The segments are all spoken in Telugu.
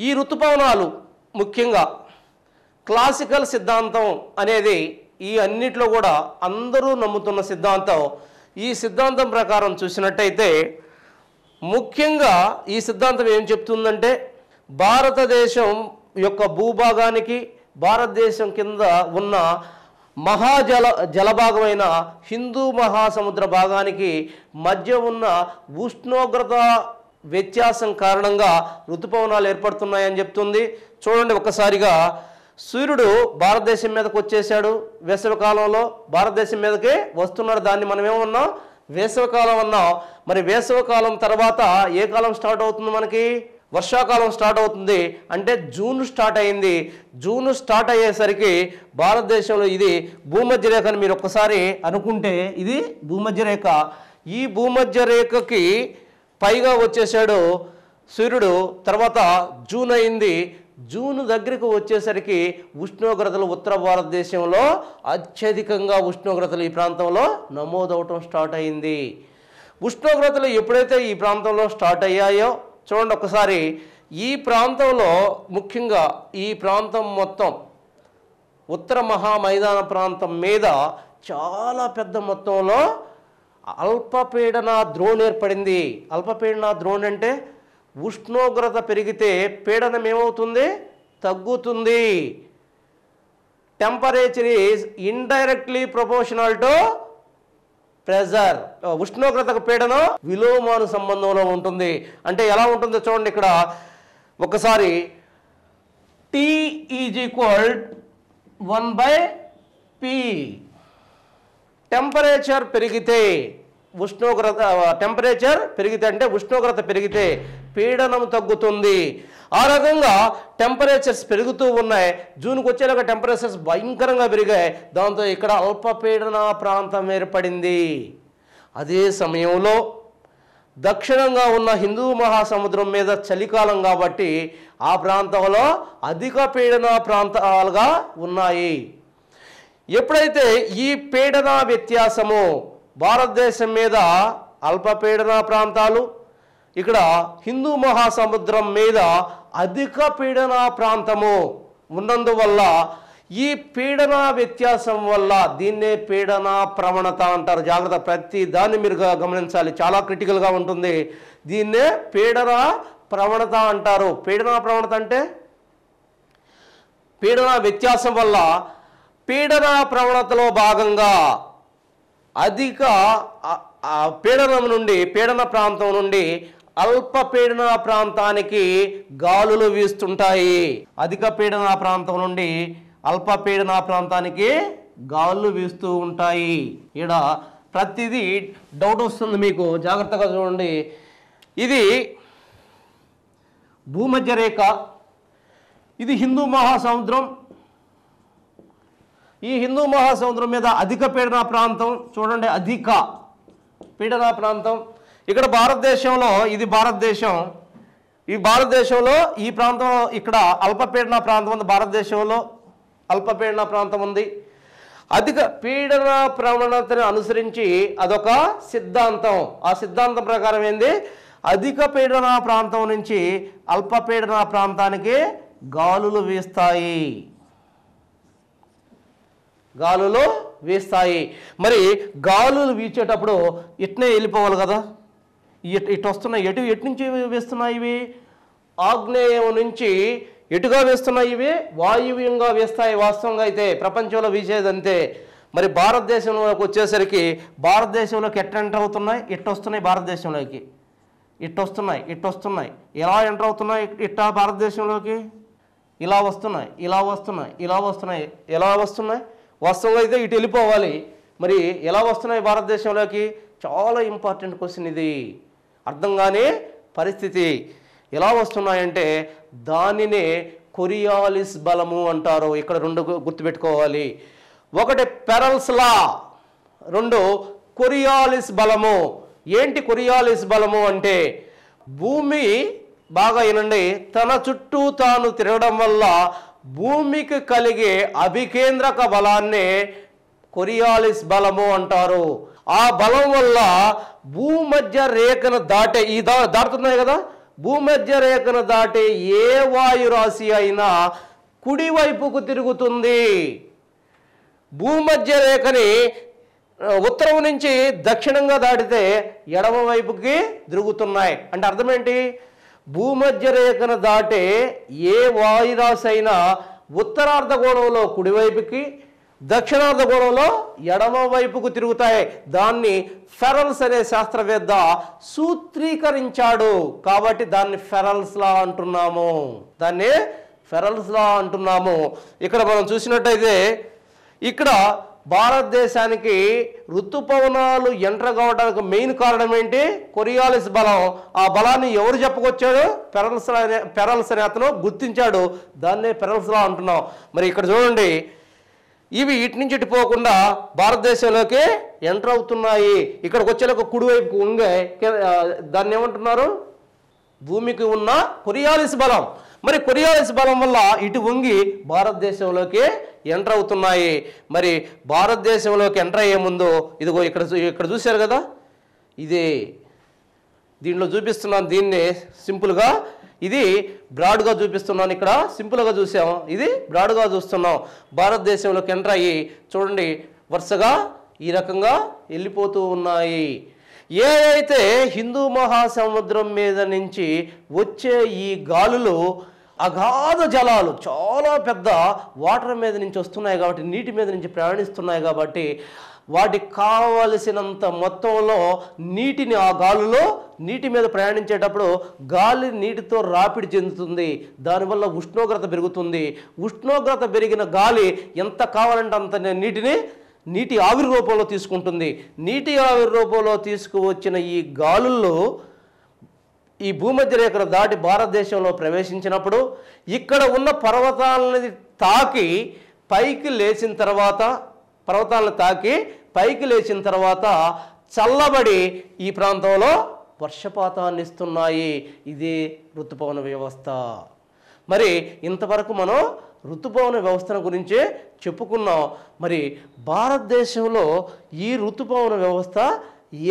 ఈ ఋతుపవనాలు ముఖ్యంగా క్లాసికల్ సిద్ధాంతం అనేది ఈ అన్నిట్లో కూడా అందరూ నమ్ముతున్న సిద్ధాంతం. ఈ సిద్ధాంతం ప్రకారం చూసినట్టయితే ముఖ్యంగా ఈ సిద్ధాంతం ఏం చెప్తుందంటే భారతదేశం యొక్క భూభాగానికి భారతదేశం కింద ఉన్న జలభాగమైన హిందూ మహాసముద్ర భాగానికి మధ్య ఉన్న ఉష్ణోగ్రత వ్యత్యాసం కారణంగా ఋతుపవనాలు ఏర్పడుతున్నాయని చెప్తుంది. చూడండి, ఒక్కసారిగా సూర్యుడు భారతదేశం మీదకి వచ్చేసాడు. వేసవికాలంలో భారతదేశం మీదకే వస్తున్నాడు. దాన్ని మనం ఏమన్నాం? వేసవికాలం అన్నాం. మరి వేసవికాలం తర్వాత ఏ కాలం స్టార్ట్ అవుతుంది? మనకి వర్షాకాలం స్టార్ట్ అవుతుంది. అంటే జూన్ స్టార్ట్ అయింది. జూన్ స్టార్ట్ అయ్యేసరికి భారతదేశంలో ఇది భూమధ్య రేఖ అని మీరు ఒక్కసారి అనుకుంటే ఇది భూమధ్య రేఖ. ఈ భూమధ్య రేఖకి పైగా వచ్చేసాడు సూర్యుడు. తర్వాత జూన్ అయింది. జూన్ దగ్గరికి వచ్చేసరికి ఉష్ణోగ్రతలు ఉత్తర భారతదేశంలో అత్యధికంగా ఉష్ణోగ్రతలు ఈ ప్రాంతంలో నమోదవటం స్టార్ట్ అయింది. ఉష్ణోగ్రతలు ఎప్పుడైతే ఈ ప్రాంతంలో స్టార్ట్ అయ్యాయో చూడండి ఒకసారి, ఈ ప్రాంతంలో ముఖ్యంగా ఈ ప్రాంతం మొత్తం ఉత్తర మహామైదాన ప్రాంతం మీద చాలా పెద్ద మొత్తంలో అల్పపీడన ద్రోణి ఏర్పడింది. అల్పపీడన ద్రోణి అంటే ఉష్ణోగ్రత పెరిగితే పీడనం ఏమవుతుంది? తగ్గుతుంది. Temperature is indirectly proportional to pressure. ఉష్ణోగ్రతకు పీడనం విలోమాను సంబంధంలో ఉంటుంది. అంటే ఎలా ఉంటుందో చూడండి ఇక్కడ ఒకసారి. T is equal 1/P. Temperature పెరిగితే టెంపరేచర్ పెరిగితే అంటే ఉష్ణోగ్రత పెరిగితే పీడనం తగ్గుతుంది. ఆ రకంగా టెంపరేచర్స్ పెరుగుతూ ఉన్నాయి. జూన్కి వచ్చేలాగా టెంపరేచర్స్ భయంకరంగా పెరిగాయి. దాంతో ఇక్కడ అల్పపీడన ప్రాంతం ఏర్పడింది. అదే సమయంలో దక్షిణంగా ఉన్న హిందూ మహాసముద్రం మీద చలికాలం కాబట్టి ఆ ప్రాంతంలో అధిక పీడన ప్రాంతాలుగా ఉన్నాయి. ఎప్పుడైతే ఈ పీడన వ్యత్యాసము భారతదేశం మీద అల్పపీడన ప్రాంతాలు, ఇక్కడ హిందూ మహాసముద్రం మీద అధిక పీడన ప్రాంతము ఉన్నందువల్ల ఈ పీడన వ్యత్యాసం వల్ల దీన్నే పీడన ప్రవణత అంటారు. జాగ్రత్త, ప్రతి దాన్ని మీరు గమనించాలి, చాలా క్రిటికల్గా ఉంటుంది. దీన్నే పీడన ప్రవణత అంటారు. పీడన ప్రవణత అంటే పీడన వ్యత్యాసం వల్ల పీడన ప్రవణతలో భాగంగా అధిక పీడన ప్రాంతం నుండి అల్పపీడన ప్రాంతానికి గాలులు వీస్తుంటాయి. అధిక పీడన ప్రాంతం నుండి అల్పపీడన ప్రాంతానికి గాలులు వీస్తూ ఉంటాయి. ఇక్కడ ప్రతిదీ డౌట్ వస్తుంది మీకు, జాగ్రత్తగా చూడండి. ఇది భూమధ్య రేఖ, ఇది హిందూ మహాసముద్రం. ఈ హిందూ మహాసముద్రం మీద అధిక పీడన ప్రాంతం చూడండి, అధిక పీడన ప్రాంతం. ఇక్కడ భారతదేశంలో ఇది భారతదేశం. ఈ భారతదేశంలో ఈ ప్రాంతం ఇక్కడ అల్పపీడన ప్రాంతం ఉంది. భారతదేశంలో అల్పపీడన ప్రాంతం ఉంది. అధిక పీడన ప్రవణతను అనుసరించి అదొక సిద్ధాంతం. ఆ సిద్ధాంతం ప్రకారం ఏంది? అధిక పీడన ప్రాంతం నుంచి అల్పపీడన ప్రాంతానికి గాలులు వీస్తాయి. గాలులు వీస్తాయి. మరి గాలులు వీచేటప్పుడు ఇట్నే వెళ్ళిపోవాలి కదా. ఇటు వస్తున్నాయి. ఎటు నుంచి వేస్తున్నాయి ఇవి? ఆగ్నేయం నుంచి ఎటుగా వేస్తున్నాయి ఇవి? వాయువ్యంగా వేస్తాయి. వాస్తవంగా అయితే ప్రపంచంలో వీచేదంతే. మరి భారతదేశంలోకి వచ్చేసరికి భారతదేశంలోకి ఎట్లా ఎంటర్ అవుతున్నాయి? ఇటు వస్తున్నాయి. భారతదేశంలోకి ఇటు వస్తున్నాయి. ఎలా ఎంటర్ అవుతున్నాయి? ఇట్టా భారతదేశంలోకి ఇలా వస్తున్నాయి. ఎలా వస్తున్నాయి? వాస్తవంగా అయితే ఇటు వెళ్ళిపోవాలి. మరి ఎలా వస్తున్నాయి భారతదేశంలోకి? చాలా ఇంపార్టెంట్ క్వశ్చన్ ఇది. అర్థం కాని పరిస్థితి. ఎలా వస్తున్నాయంటే దానినే కొరియాలిస్ బలము అంటారు. ఇక్కడ రెండు గుర్తుపెట్టుకోవాలి. ఒకటి పెరల్స్ లా, రెండు కొరియాలిస్ బలము. ఏంటి కొరియాలిస్ బలము అంటే భూమి బాగా వినండి, తన చుట్టూ తాను తిరగడం వల్ల భూమికి కలిగే అభికేంద్రక బలాన్ని కొరియాలిస్ బలము అంటారు. ఆ బలం వల్ల భూమధ్య రేఖను దాటుతున్నాయి కదా, భూమధ్య రేఖను దాటే ఏ వాయురాశి అయినా కుడివైపుకు తిరుగుతుంది. భూమధ్య రేఖని ఉత్తరం నుంచి దక్షిణంగా దాటితే ఎడమ వైపుకి తిరుగుతున్నాయి. అంటే అర్థం ఏంటి? భూమధ్య రేఖను దాటే ఏ వాయురాశి అయినా ఉత్తరార్ధగోళంలో కుడివైపుకి, దక్షిణార్ధగోళంలో ఎడమ వైపుకు తిరుగుతాయి. దాన్ని ఫెరల్స్ అనే శాస్త్రవేత్త సూత్రీకరించాడు. కాబట్టి దాన్ని ఫెరల్స్ లా అంటున్నాము. దాన్ని ఫెరల్స్ లా అంటున్నాము. ఇక్కడ మనం చూసినట్టయితే ఇక్కడ భారతదేశానికి ఋతుపవనాలు ఎంటర్ కావడానికి మెయిన్ కారణం ఏంటి? కొరియాలిస్ బలం. ఆ బలాన్ని ఎవరు చెప్పుకొచ్చాడు? ఫెరల్స్ అనే అతను గుర్తించాడు. దాన్నే ఫెరల్స్ లా అంటున్నాం. మరి ఇక్కడ చూడండి, ఇవి ఇటు నుంచి ఇటు పోకుండా భారతదేశంలోకి ఎంటర్ అవుతున్నాయి. ఇక్కడికి వచ్చేలోకి కుడివైపు ఉంగే దాన్ని ఏమంటున్నారు? భూమికి ఉన్న కొరియాలిస్ బలం. మరి కొరియాలిస్ బలం వల్ల ఇటు వంగి భారతదేశంలోకి ఎంటర్ అవుతున్నాయి. మరి భారతదేశంలోకి ఎంటర్ అయ్యే ముందు ఇదిగో ఇక్కడ చూశారు కదా, ఇదే దీంట్లో చూపిస్తున్నాను. దీన్ని సింపుల్గా ఇది బ్రాడ్గా చూపిస్తున్నాను. ఇక్కడ సింపుల్గా చూసాం, ఇది బ్రాడ్గా చూస్తున్నాం. భారతదేశంలోకి ఎంటర్ అయ్యి చూడండి వరుసగా ఈ రకంగా వెళ్ళిపోతూ ఉన్నాయి. ఏ అయితే హిందూ మహాసముద్రం మీద నుంచి వచ్చే ఈ గాలులు అగాధ జలాలు చాలా పెద్ద వాటర్ మీద నుంచి వస్తున్నాయి కాబట్టి, నీటి మీద నుంచి ప్రయాణిస్తున్నాయి కాబట్టి వాటికి కావలసినంత మొత్తంలో నీటిని ఆ గాలులో నీటి మీద ప్రయాణించేటప్పుడు గాలి నీటితో రాపిడి చెందుతుంది. దానివల్ల ఉష్ణోగ్రత పెరుగుతుంది. ఉష్ణోగ్రత పెరిగిన గాలి ఎంత కావాలంటే అంత నీటి ఆవిరి రూపంలో తీసుకుంటుంది. నీటి ఆవిరి రూపంలో తీసుకువచ్చిన ఈ గాలుల్లో ఈ భూమధ్య రేఖను దాటి భారతదేశంలో ప్రవేశించినప్పుడు ఇక్కడ ఉన్న పర్వతాలని తాకి పైకి లేచిన తర్వాత చల్లబడి ఈ ప్రాంతంలో వర్షపాతాన్ని ఇస్తున్నాయి. ఇది ఋతుపవన వ్యవస్థ. మరి ఇంతవరకు మనం ఋతుపవన వ్యవస్థను గురించి చెప్పుకున్నాం. మరి భారతదేశంలో ఈ ఋతుపవన వ్యవస్థ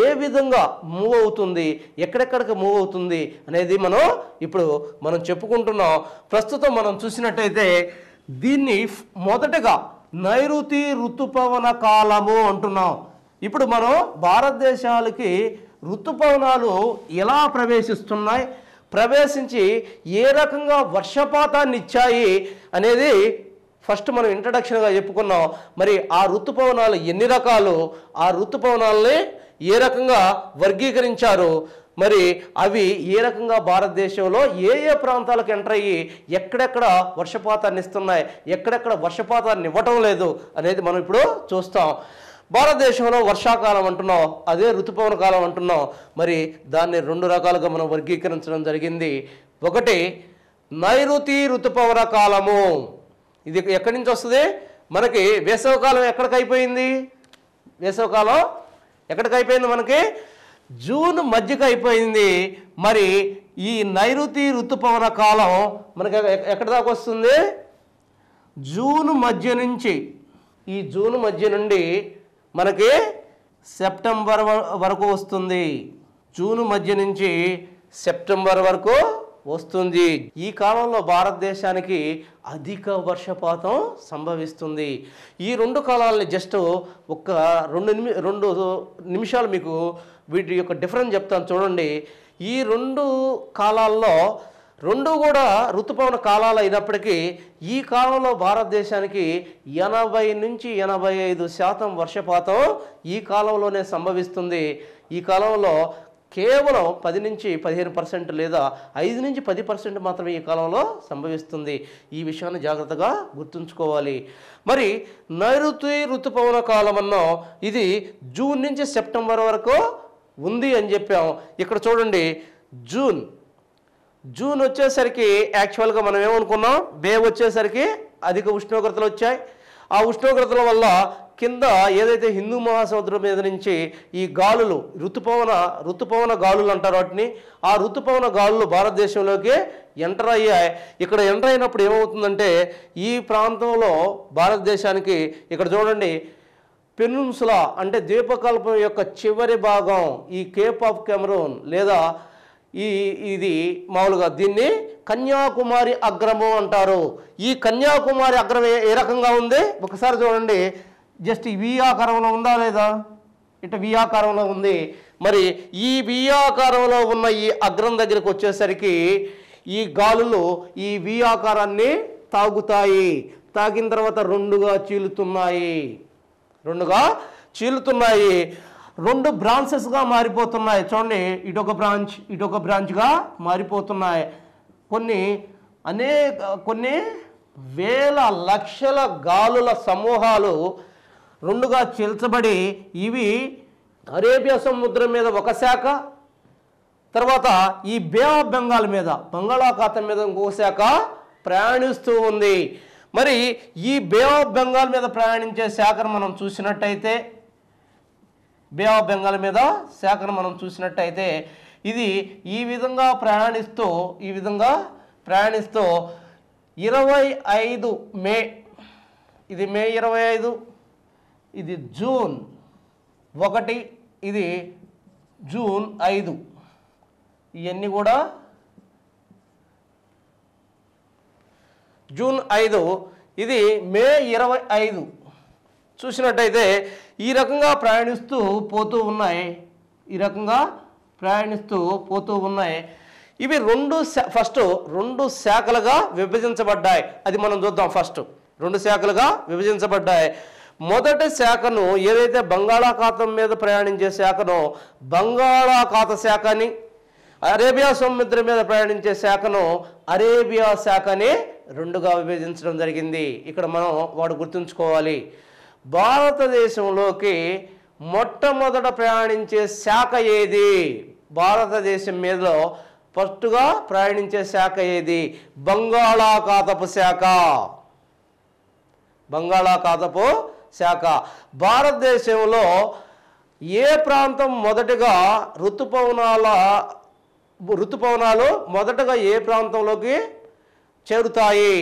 ఏ విధంగా మూవ్ అవుతుంది, ఎక్కడెక్కడికి మూవ్ అవుతుంది అనేది మనం చెప్పుకుంటున్నాం. ప్రస్తుతం మనం చూసినట్టయితే దీన్ని మొదటగా నైరుతి ఋతుపవన కాలము అంటున్నాం. ఇప్పుడు మనం భారతదేశాలకి ఋతుపవనాలు ఎలా ప్రవేశిస్తున్నాయి, ప్రవేశించి ఏ రకంగా వర్షపాతాన్ని ఇచ్చాయి అనేది ఫస్ట్ మనం ఇంట్రడక్షన్గా చెప్పుకున్నాం. మరి ఆ ఋతుపవనాలు ఎన్ని రకాలు, ఆ ఋతుపవనాలని ఏ రకంగా వర్గీకరించారు, మరి అవి ఏ రకంగా భారతదేశంలో ఏ ప్రాంతాలకు ఎంటర్ అయ్యి ఎక్కడెక్కడ వర్షపాతాన్ని ఇస్తున్నాయి, ఎక్కడెక్కడ వర్షపాతాన్ని ఇవ్వటం లేదు అనేది మనం ఇప్పుడు చూస్తాం. భారతదేశంలో వర్షాకాలం అంటున్నాం, అదే ఋతుపవన కాలం అంటున్నాం. మరి దాన్ని రెండు రకాలుగా మనం వర్గీకరించడం జరిగింది. ఒకటి నైరుతి ఋతుపవన కాలము. ఇది ఎక్కడి నుంచి వస్తుంది? మనకి వేసవకాలం ఎక్కడికి అయిపోయింది? వేసవకాలం ఎక్కడికి అయిపోయింది? మనకి జూన్ మధ్యకి అయిపోయింది. మరి ఈ నైరుతి ఋతుపవన కాలం మనకి ఎక్కడి దాకా వస్తుంది? జూన్ మధ్య నుంచి, ఈ జూన్ మధ్య నుండి మనకి సెప్టెంబర్ వరకు వస్తుంది. జూన్ మధ్య నుంచి సెప్టెంబర్ వరకు వస్తుంది. ఈ కాలంలో భారతదేశానికి అధిక వర్షపాతం సంభవిస్తుంది. ఈ రెండు కాలాలని జస్ట్ ఒక రెండు నిమిషాలు మీకు వీటి యొక్క డిఫరెన్స్ చెప్తాను చూడండి. ఈ రెండు కాలాల్లో రెండు కూడా ఋతుపవన కాలాలు అయినప్పటికీ ఈ కాలంలో భారతదేశానికి 80 నుంచి 85% వర్షపాతం ఈ కాలంలోనే సంభవిస్తుంది. ఈ కాలంలో కేవలం 10 నుంచి 15% లేదా 5 నుంచి 10% మాత్రమే ఈ కాలంలో సంభవిస్తుంది. ఈ విషయాన్ని జాగ్రత్తగా గుర్తుంచుకోవాలి. మరి నైరుతి ఋతుపవన కాలం అన్నాం, ఇది జూన్ నుంచి సెప్టెంబర్ వరకు ఉంది అని చెప్పాం. ఇక్కడ చూడండి, జూన్ వచ్చేసరికి యాక్చువల్గా మనం ఏమనుకున్నాం, మే వచ్చేసరికి అధిక ఉష్ణోగ్రతలు వచ్చాయి. ఆ ఉష్ణోగ్రతల వల్ల కింద ఏదైతే హిందూ మహాసముద్రం మీద నుంచి ఈ గాలులు ఋతుపవన గాలులు అంటారు వాటిని, ఆ ఋతుపవన గాలులు భారతదేశంలోకి ఎంటర్ అయ్యాయి. ఇక్కడ ఎంటర్ అయినప్పుడు ఏమవుతుందంటే ఈ ప్రాంతంలో భారతదేశానికి ఇక్కడ చూడండి పెనున్సులా అంటే ద్వీపకల్పం యొక్క చివరి భాగం, ఈ కేప్ ఆఫ్ కెమరూన్ లేదా ఇది మామూలుగా దీన్ని కన్యాకుమారి అగ్రము అంటారు. ఈ కన్యాకుమారి అగ్రం ఏ రకంగా ఉంది ఒకసారి చూడండి. జస్ట్ ఈ వి ఆకారంలో ఉందా లేదా? ఇటు వి ఆకారంలో ఉంది. మరి ఈ వి ఆకారంలో ఉన్న ఈ అగ్రం దగ్గరికి వచ్చేసరికి ఈ గాలులు ఈ వి ఆకారాన్ని తాగుతాయి. తాగిన తర్వాత రెండుగా చీలుతున్నాయి. రెండు బ్రాంచెస్గా మారిపోతున్నాయి. చూడండి, ఇటొక బ్రాంచ్గా మారిపోతున్నాయి. కొన్ని వేల లక్షల గాలుల సమూహాలు రెండుగా చీల్చబడి ఇవి అరేబియా సముద్రం మీద ఒక శాఖ, తర్వాత ఈ బే ఆఫ్ బెంగాల్ మీద బంగాళాఖాతం మీద ఇంకొక శాఖ ప్రయాణిస్తూ ఉంది. మరి ఈ బే ఆఫ్ బెంగాల్ మీద ప్రయాణించే శాఖను మనం చూసినట్టయితే ఇది ఈ విధంగా ప్రయాణిస్తూ 25 మే, ఇది మే 25, ఇది జూన్ 1, ఇది జూన్ 5, ఇవన్నీ కూడా జూన్ 5, ఇది మే 25 చూసినట్టయితే ఈ రకంగా ప్రయాణిస్తూ పోతూ ఉన్నాయి. ఇవి రెండు శాఖలుగా విభజించబడ్డాయి. అది మనం చూద్దాం. ఫస్ట్ 2 శాఖలుగా విభజించబడ్డాయి. మొదటి శాఖను ఏదైతే బంగాళాఖాతం మీద ప్రయాణించే శాఖను బంగాళాఖాత శాఖ అని, అరేబియా సముద్రం మీద ప్రయాణించే శాఖను అరేబియా శాఖ అని 2గా విభజించడం జరిగింది. ఇక్కడ మనం వాడు గుర్తుంచుకోవాలి. భారతదేశంలోకి మొట్టమొదట ప్రయాణించే శాఖ ఏది? భారతదేశం మీదలో ఫస్ట్గా ప్రయాణించే శాఖ ఏది? బంగాళాఖాతపు శాఖ. భారతదేశంలో ఏ ప్రాంతం మొదటగా ఋతుపవనాలు మొదటగా ఏ ప్రాంతంలోకి చేరుతాయి?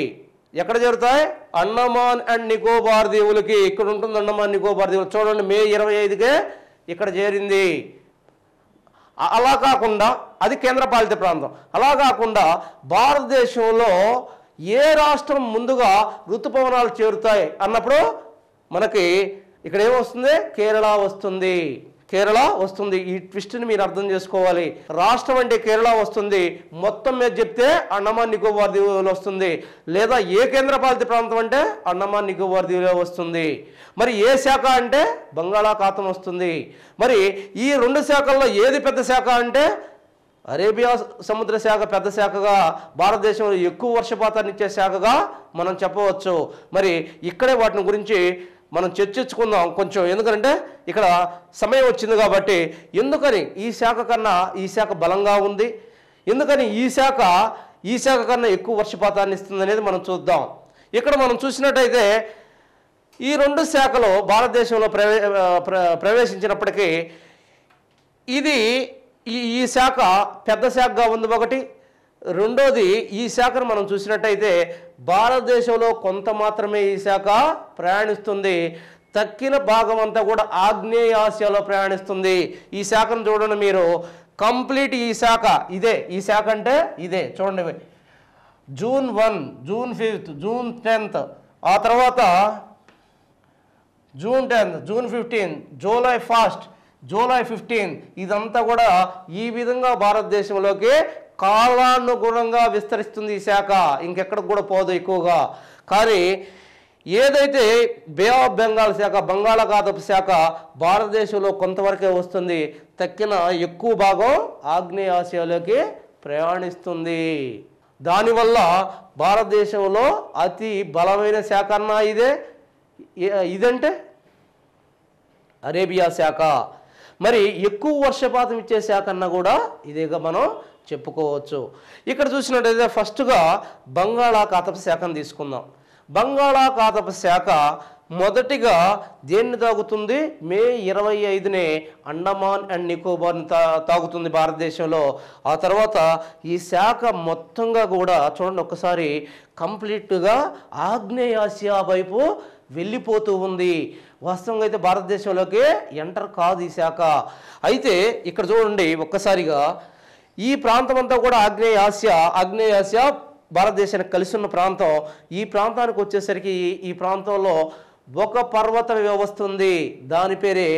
ఎక్కడ చేరుతాయి? అండమాన్ అండ్ నికోబార్ దీవులకి. ఇక్కడ ఉంటుంది అండమాన్ నికోబార్ దీవులు. చూడండి, మే 25కే ఇక్కడ చేరింది. అలా కాకుండా అది కేంద్రపాలిత ప్రాంతం. అలా కాకుండా భారతదేశంలో ఏ రాష్ట్రం ముందుగా ఋతుపవనాలు చేరుతాయి అన్నప్పుడు మనకి ఇక్కడ ఏమొస్తుంది? కేరళ వస్తుంది. ఈ ట్విస్ట్ని మీరు అర్థం చేసుకోవాలి. రాష్ట్రం అంటే కేరళ వస్తుంది, మొత్తం మీద చెప్తే అండమాన్ నికోబార్ దీవులు వస్తుంది, లేదా ఏ కేంద్రపాలిత ప్రాంతం అంటే అండమాన్ నికోబార్ దీవులే వస్తుంది. మరి ఏ శాఖ అంటే బంగాళాఖాతం వస్తుంది. మరి ఈ 2 శాఖల్లో ఏది పెద్ద శాఖ అంటే అరేబియా సముద్ర శాఖ పెద్ద శాఖగా, భారతదేశంలో ఎక్కువ వర్షపాతాన్ని ఇచ్చే శాఖగా మనం చెప్పవచ్చు. మరి ఇక్కడే వాటిని గురించి మనం చర్చించుకుందాం కొంచెం. ఎందుకంటే ఇక్కడ సమయం వచ్చింది కాబట్టి, ఎందుకని ఈ శాఖ కన్నా ఈ శాఖ బలంగా ఉంది, ఎందుకని ఈ శాఖ కన్నా ఎక్కువ వర్షపాతాన్ని ఇస్తుంది అనేది మనం చూద్దాం. ఇక్కడ మనం చూసినట్టయితే ఈ 2 శాఖలు భారతదేశంలో ప్రవేశించినప్పటికీ ఈ శాఖ పెద్ద శాఖగా ఉంది ఒకటి. రెండోది, ఈ శాఖను మనం చూసినట్టయితే భారతదేశంలో కొంత మాత్రమే ఈ శాఖ ప్రయాణిస్తుంది. తక్కిన భాగం అంతా కూడా ఆగ్నేయ ఆసియాలో ప్రయాణిస్తుంది. ఈ శాఖను చూడండి మీరు, కంప్లీట్ ఈ శాఖ ఇదే. ఈ శాఖ అంటే ఇదే. చూడండి, జూన్ 1, జూన్ 5, జూన్ 10, ఆ తర్వాత జూన్ 10, జూన్ 15, జూలై 1, జూలై 15, ఇదంతా కూడా ఈ విధంగా భారతదేశంలోకి కాలానుగుణంగా విస్తరిస్తుంది ఈ శాఖ. ఇంకెక్కడికి కూడా పోదు ఎక్కువగా. కానీ ఏదైతే బే ఆఫ్ బెంగాల్ శాఖ, బంగాళాఖాతపు శాఖ భారతదేశంలో కొంతవరకే వస్తుంది, తక్కిన ఎక్కువ భాగం ఆగ్నేయ ఆసియాలోకి ప్రయాణిస్తుంది. దానివల్ల భారతదేశంలో అతి బలమైన శాఖ అన్నా ఇదంటే అరేబియా శాఖ. మరి ఎక్కువ వర్షపాతం ఇచ్చే శాఖ అన్నా కూడా ఇదేగా మనం చెప్పుకోవచ్చు. ఇక్కడ చూసినట్టయితే ఫస్ట్గా బంగాళాఖాతపు శాఖను తీసుకుందాం. బంగాళాఖాతపు శాఖ మొదటిగా దేన్ని తాగుతుంది? మే 25నే అండమాన్ అండ్ నికోబార్ని తాగుతుంది భారతదేశంలో. ఆ తర్వాత ఈ శాఖ మొత్తంగా కూడా చూడండి ఒకసారి కంప్లీట్గా ఆగ్నేయ ఆసియా వైపు వెళ్ళిపోతూ ఉంది. వాస్తవంగా అయితే భారతదేశంలోకి ఎంటర్ కాదు ఈ శాఖ. అయితే ఇక్కడ చూడండి ఒక్కసారిగా ఈ ప్రాంతం అంతా కూడా ఆగ్నేయాసియా భారతదేశానికి కలిసి ఉన్న ప్రాంతం. ఈ ప్రాంతానికి వచ్చేసరికి ఈ ప్రాంతంలో ఒక పర్వత వ్యవస్థ ఉంది. దాని పేరే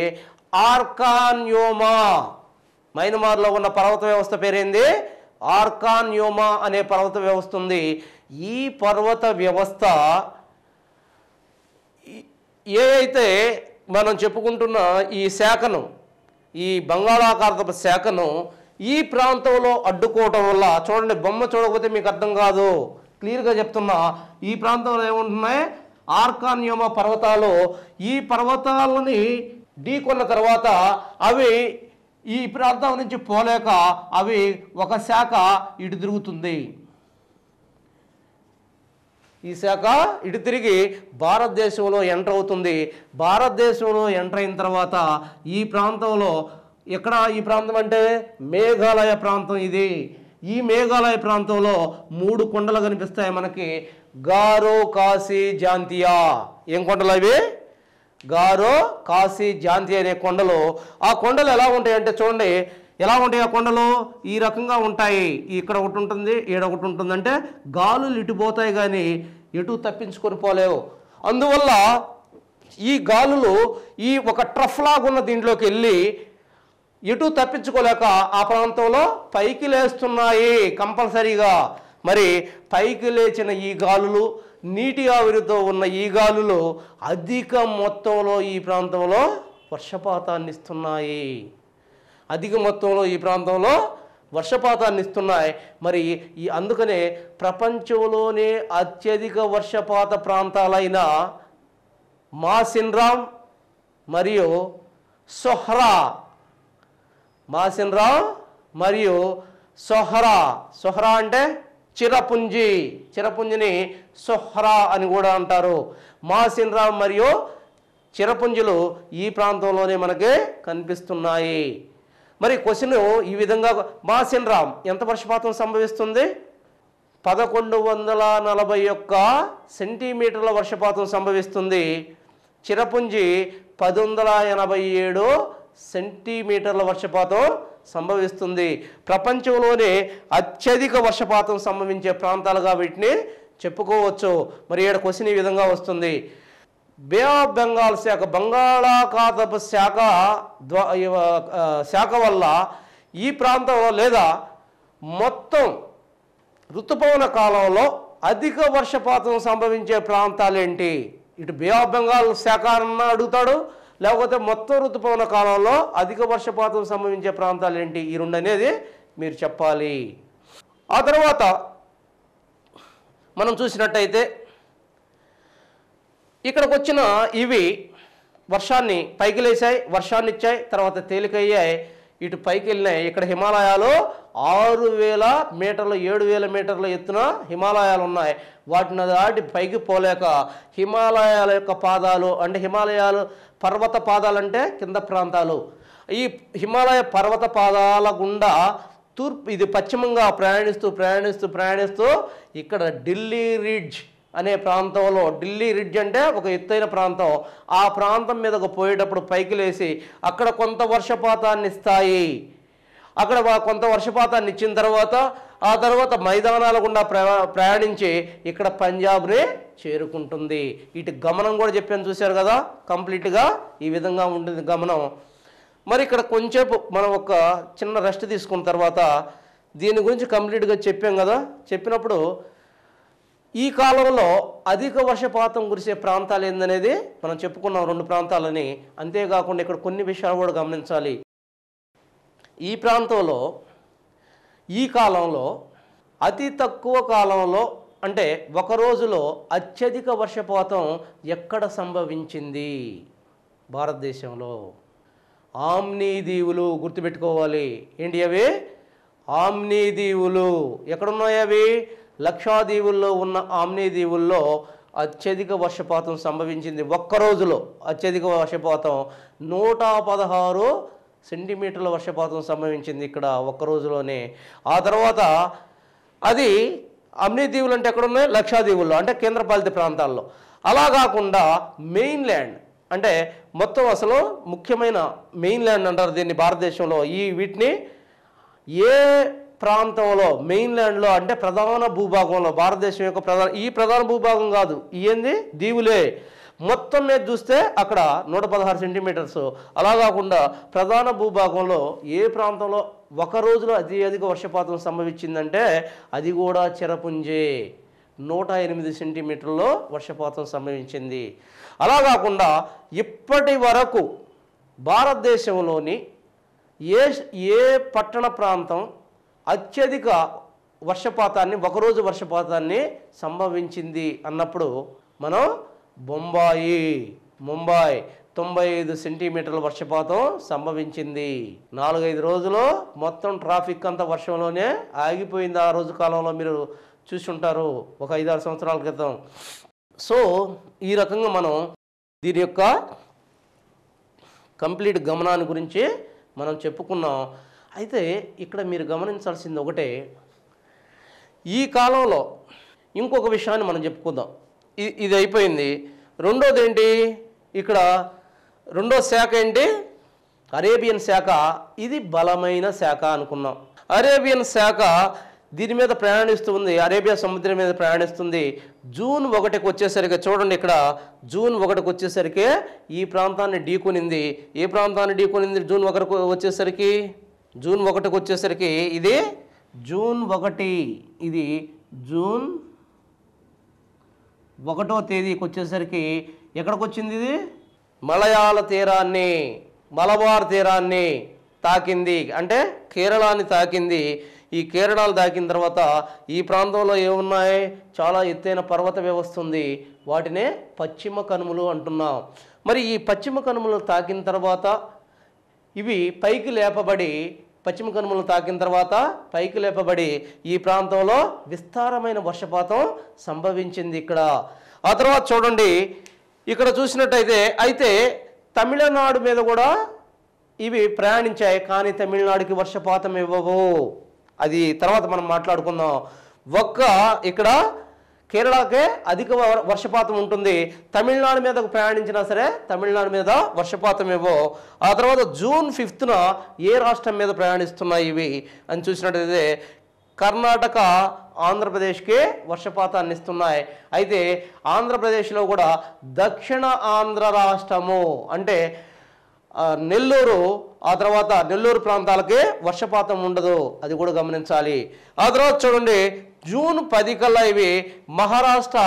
ఆర్కాన్యోమా. మయన్మార్లో ఉన్న పర్వత వ్యవస్థ పేరేంది? ఆర్కాన్యోమా అనే పర్వత వ్యవస్థ ఉంది. ఈ పర్వత వ్యవస్థ ఏదైతే మనం చెప్పుకుంటున్న ఈ శాఖను, ఈ బంగాళాఖాతపు శాఖను ఈ ప్రాంతంలో అడ్డుకోవటం వల్ల, చూడండి బొమ్మ చూడకపోతే మీకు అర్థం కాదు, క్లియర్గా చెప్తున్నా, ఈ ప్రాంతంలో ఏముంటున్నాయి? ఆర్కాన్యోమా పర్వతాలు. ఈ పర్వతాలని ఢీకొన్న తర్వాత అవి ఈ ప్రాంతం నుంచి పోలేక అవి ఒక శాఖ ఇటు తిరుగుతుంది. ఈ శాఖ ఇటు తిరిగి భారతదేశంలో ఎంటర్ అవుతుంది. భారతదేశంలో ఎంటర్ అయిన తర్వాత ఈ ప్రాంతంలో ఎక్కడ, ఈ ప్రాంతం అంటే మేఘాలయ ప్రాంతం ఇది. ఈ మేఘాలయ ప్రాంతంలో 3 కొండలు కనిపిస్తాయి మనకి. గారో, కాశీ, జాంతియా. ఏం కొండలు అవి? గారో, కాశీ, జాంతియా అనే కొండలు. ఆ కొండలు ఎలా ఉంటాయి అంటే చూడండి, ఎలా ఉంటాయి ఆ కొండలు? ఈ రకంగా ఉంటాయి. ఇక్కడ ఒకటి ఉంటుంది, ఈడ ఒకటి ఉంటుంది. అంటే గాలులు ఇటు పోతాయి కానీ ఎటు తప్పించుకొని పోలేవు. అందువల్ల ఈ గాలులు ఈ ఒక ట్రఫ్ లాగున్న దీంట్లోకి వెళ్ళి ఎటు తప్పించుకోలేక ఆ ప్రాంతంలో పైకి లేస్తున్నాయి కంపల్సరీగా. మరి పైకి లేచిన ఈ గాలులు, నీటి ఆవిరితో ఉన్న ఈ గాలులు అధిక మొత్తంలో ఈ ప్రాంతంలో వర్షపాతాన్ని ఇస్తున్నాయి. అధిక మొత్తంలో ఈ ప్రాంతంలో వర్షపాతాన్ని ఇస్తున్నాయి. మరి అందుకనే ప్రపంచంలోనే అత్యధిక వర్షపాత ప్రాంతాలైన మాసిన్రామ్ మరియు సొహ్రా, మాసిన్రామ్ మరియు సొహ్రా అంటే చిరపుంజి, చిరపుంజిని సొహ్రా అని కూడా అంటారు. మాసిన్రామ్ మరియు చిరపుంజులు ఈ ప్రాంతంలోనే మనకి కనిపిస్తున్నాయి. మరి క్వశ్చన్ ఈ విధంగా, మాసిన్రామ్ ఎంత వర్షపాతం సంభవిస్తుంది? 1141 సెంటీమీటర్ల వర్షపాతం సంభవిస్తుంది. చిరపుంజి 1087 సెంటీమీటర్ల వర్షపాతం సంభవిస్తుంది. ప్రపంచంలోనే అత్యధిక వర్షపాతం సంభవించే ప్రాంతాలుగా వీటిని చెప్పుకోవచ్చు. మరి ఇక్కడ క్వశ్చన్ ఈ విధంగా వస్తుంది. బే ఆఫ్ బెంగాల్ శాఖ, బంగాళాఖాతపు శాఖ వల్ల ఈ ప్రాంతంలో లేదా మొత్తం ఋతుపవన కాలంలో అధిక వర్షపాతం సంభవించే ప్రాంతాలు ఏంటి? ఇటు బే ఆఫ్ బెంగాల్ శాఖ అన్న అడుగుతాడు, లేకపోతే మొత్తం ఋతుపవన కాలంలో అధిక వర్షపాతం సంభవించే ప్రాంతాలు ఏంటి? ఈ రెండు అనేది మీరు చెప్పాలి. ఆ తర్వాత మనం చూసినట్టయితే ఇక్కడికి వచ్చిన ఇవి వర్షాన్ని పైకి లేచాయి, వర్షాన్ని ఇచ్చాయి, తర్వాత తేలికయ్యాయి, ఇటు పైకి వెళ్ళినాయి. ఇక్కడ హిమాలయాలు 6000 మీటర్లు 7000 మీటర్ల ఎత్తున హిమాలయాలు ఉన్నాయి. వాటిని దాటి పైకి పోలేక హిమాలయాల యొక్క పాదాలు, అంటే హిమాలయాలు పర్వత పాదాలు అంటే కింద ప్రాంతాలు, ఈ హిమాలయ పర్వత పాదాల గుండా ఇది పశ్చిమంగా ప్రయాణిస్తూ ఇక్కడ ఢిల్లీ రిడ్జ్ అనే ప్రాంతంలో, ఢిల్లీ రిడ్జ్ అంటే ఒక ఎత్తైన ప్రాంతం, ఆ ప్రాంతం మీదకు పోయేటప్పుడు పైకి లేచి అక్కడ కొంత వర్షపాతాన్ని ఇస్తాయి. అక్కడ కొంత వర్షపాతాన్ని ఇచ్చిన తర్వాత ఆ తర్వాత మైదానాల గుండా ప్రయాణించి ఇక్కడ పంజాబ్ని చేరుకుంటుంది. ఇటు గమనం కూడా చెప్పాను, చూశారు కదా, కంప్లీట్గా ఈ విధంగా ఉంటుంది గమనం. మరి ఇక్కడ కొంచెంసేపు మనం ఒక చిన్న రెస్ట్ తీసుకున్న తర్వాత దీని గురించి కంప్లీట్గా చెప్పాం కదా. చెప్పినప్పుడు ఈ కాలంలో అధిక వర్షపాతం కురిసే ప్రాంతాలు ఏందనేది మనం చెప్పుకున్నాం, 2 ప్రాంతాలని. అంతేకాకుండా ఇక్కడ కొన్ని విషయాలు కూడా గమనించాలి. ఈ ప్రాంతంలో ఈ కాలంలో అతి తక్కువ కాలంలో, అంటే ఒక రోజులో అత్యధిక వర్షపాతం ఎక్కడ సంభవించింది? భారతదేశంలో ఆమ్నీ దీవులు. గుర్తుపెట్టుకోవాలి, ఏంటి అవి? ఆమ్నీ దీవులు. ఎక్కడున్నాయి అవి? లక్షాదీవుల్లో ఉన్న ఆమ్నీ దీవుల్లో అత్యధిక వర్షపాతం సంభవించింది. ఒక్క రోజులో అత్యధిక వర్షపాతం 116 సెంటీమీటర్ల వర్షపాతం సంభవించింది ఇక్కడ ఒక్క రోజులోనే. ఆ తర్వాత అది ఆమ్నీ దీవులు అంటే ఎక్కడున్నాయి? లక్షాదీవుల్లో, అంటే కేంద్రపాలిత ప్రాంతాల్లో. అలా కాకుండా మెయిన్ ల్యాండ్, అంటే మొత్తం అసలు ముఖ్యమైన మెయిన్ ల్యాండ్ అంటారు దీన్ని భారతదేశంలో. వీటిని ఏ ప్రాంతంలో మెయిన్లాండ్లో అంటే ప్రధాన భూభాగంలో భారతదేశం యొక్క ప్రధాన భూభాగం కాదు, ఏంది దీవులే మొత్తం మీద చూస్తే అక్కడ 116 సెంటీమీటర్స్. అలా కాకుండా ప్రధాన భూభాగంలో ఏ ప్రాంతంలో ఒక రోజులో అధిక వర్షపాతం సంభవించిందంటే అది కూడా చిరపుంజే 108 సెంటీమీటర్లలో వర్షపాతం సంభవించింది. అలా కాకుండా ఇప్పటి వరకు భారతదేశంలోని ఏ పట్టణ ప్రాంతం అత్యధిక వర్షపాతాన్ని ఒకరోజు వర్షపాతాన్ని సంభవించింది అన్నప్పుడు మనం ముంబై 95 సెంటీమీటర్ల వర్షపాతం సంభవించింది. 4-5 రోజులు మొత్తం ట్రాఫిక్ అంతా వర్షంలోనే ఆగిపోయింది. ఆ రోజు కాలంలో మీరు చూసుంటారు ఒక 5-6 సంవత్సరాల క్రితం. సో ఈ రకంగా మనం దీని యొక్క కంప్లీట్ గమనాన్ని గురించి మనం చెప్పుకున్నాం. అయితే ఇక్కడ మీరు గమనించాల్సింది ఒకటే, ఈ కాలంలో ఇంకొక విషయాన్ని మనం చెప్పుకుందాం. ఇది అయిపోయింది. రెండోది ఏంటి, ఇక్కడ రెండో శాఖ ఏంటి, అరేబియన్ శాఖ. ఇది బలమైన శాఖ అనుకున్నాం. అరేబియన్ శాఖ దీని మీద ప్రయాణిస్తుంది, అరేబియా సముద్రం మీద ప్రయాణిస్తుంది. జూన్ 1కి వచ్చేసరికి చూడండి, ఇక్కడ జూన్ 1కి వచ్చేసరికి ఈ ప్రాంతాన్ని ఢీకొనింది. ఏ ప్రాంతాన్ని ఢీకొనింది జూన్ 1కి వచ్చేసరికి? జూన్ 1కి వచ్చేసరికి ఇది జూన్ 1, ఇది జూన్ 1వ తేదీకి వచ్చేసరికి ఎక్కడికి వచ్చింది? ఇది మలయాళ తీరాన్ని, మలబార్ తీరాన్ని తాకింది, అంటే కేరళాన్ని తాకింది. ఈ కేరళాలు తాకిన తర్వాత ఈ ప్రాంతంలో ఏమున్నాయి, చాలా ఎత్తైన పర్వత వ్యవస్థ ఉంది, వాటినే పశ్చిమ కనుమలు అంటున్నాం. మరి ఈ పశ్చిమ కనుమలు తాకిన తర్వాత ఇవి పైకి లేపబడి, పశ్చిమ కనుమలు తాకిన తర్వాత పైకి లేపబడి ఈ ప్రాంతంలో విస్తారమైన వర్షపాతం సంభవించింది ఇక్కడ. ఆ తర్వాత చూడండి, ఇక్కడ చూసినట్టయితే అయితే తమిళనాడు మీద కూడా ఇవి ప్రయాణించాయి, కానీ తమిళనాడుకి వర్షపాతం ఇవ్వవు. అది తర్వాత మనం మాట్లాడుకుందాం. ఇక్కడ కేరళకే అధిక వర్షపాతం ఉంటుంది, తమిళనాడు మీదకు ప్రయాణించినా సరే తమిళనాడు మీద వర్షపాతం ఇవ్వవు. ఆ తర్వాత జూన్ 5న ఏ రాష్ట్రం మీద ప్రయాణిస్తున్నాయి ఇవి అని చూసినట్టయితే కర్ణాటక, ఆంధ్రప్రదేశ్కి వర్షపాతాన్ని ఇస్తున్నాయి. అయితే ఆంధ్రప్రదేశ్లో కూడా దక్షిణ ఆంధ్ర రాష్ట్రము అంటే నెల్లూరు, ఆ తర్వాత నెల్లూరు ప్రాంతాలకి వర్షపాతం ఉండదు, అది కూడా గమనించాలి. ఆ తర్వాత చూడండి, జూన్ 10 కల్లా ఇవి మహారాష్ట్ర,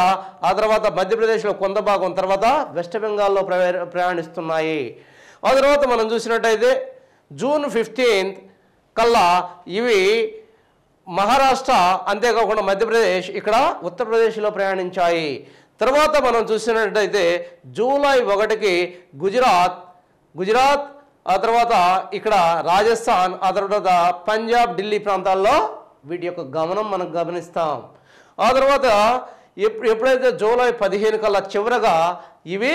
ఆ తర్వాత మధ్యప్రదేశ్లో కొంత భాగం, తర్వాత వెస్ట్ బెంగాల్లో ప్రయాణిస్తున్నాయి. ఆ తర్వాత మనం చూసినట్టయితే జూన్ 15 కల్లా ఇవి మహారాష్ట్ర, అంతేకాకుండా మధ్యప్రదేశ్, ఇక్కడ ఉత్తరప్రదేశ్లో ప్రయాణించాయి. తర్వాత మనం చూసినట్టయితే జూలై 1కి గుజరాత్, ఆ తర్వాత ఇక్కడ రాజస్థాన్, ఆ తర్వాత పంజాబ్, ఢిల్లీ ప్రాంతాల్లో వీటి యొక్క గమనం మనం గమనిస్తాం. ఆ తర్వాత ఎప్పుడైతే జూలై 15 కల్లా చివరగా ఇవి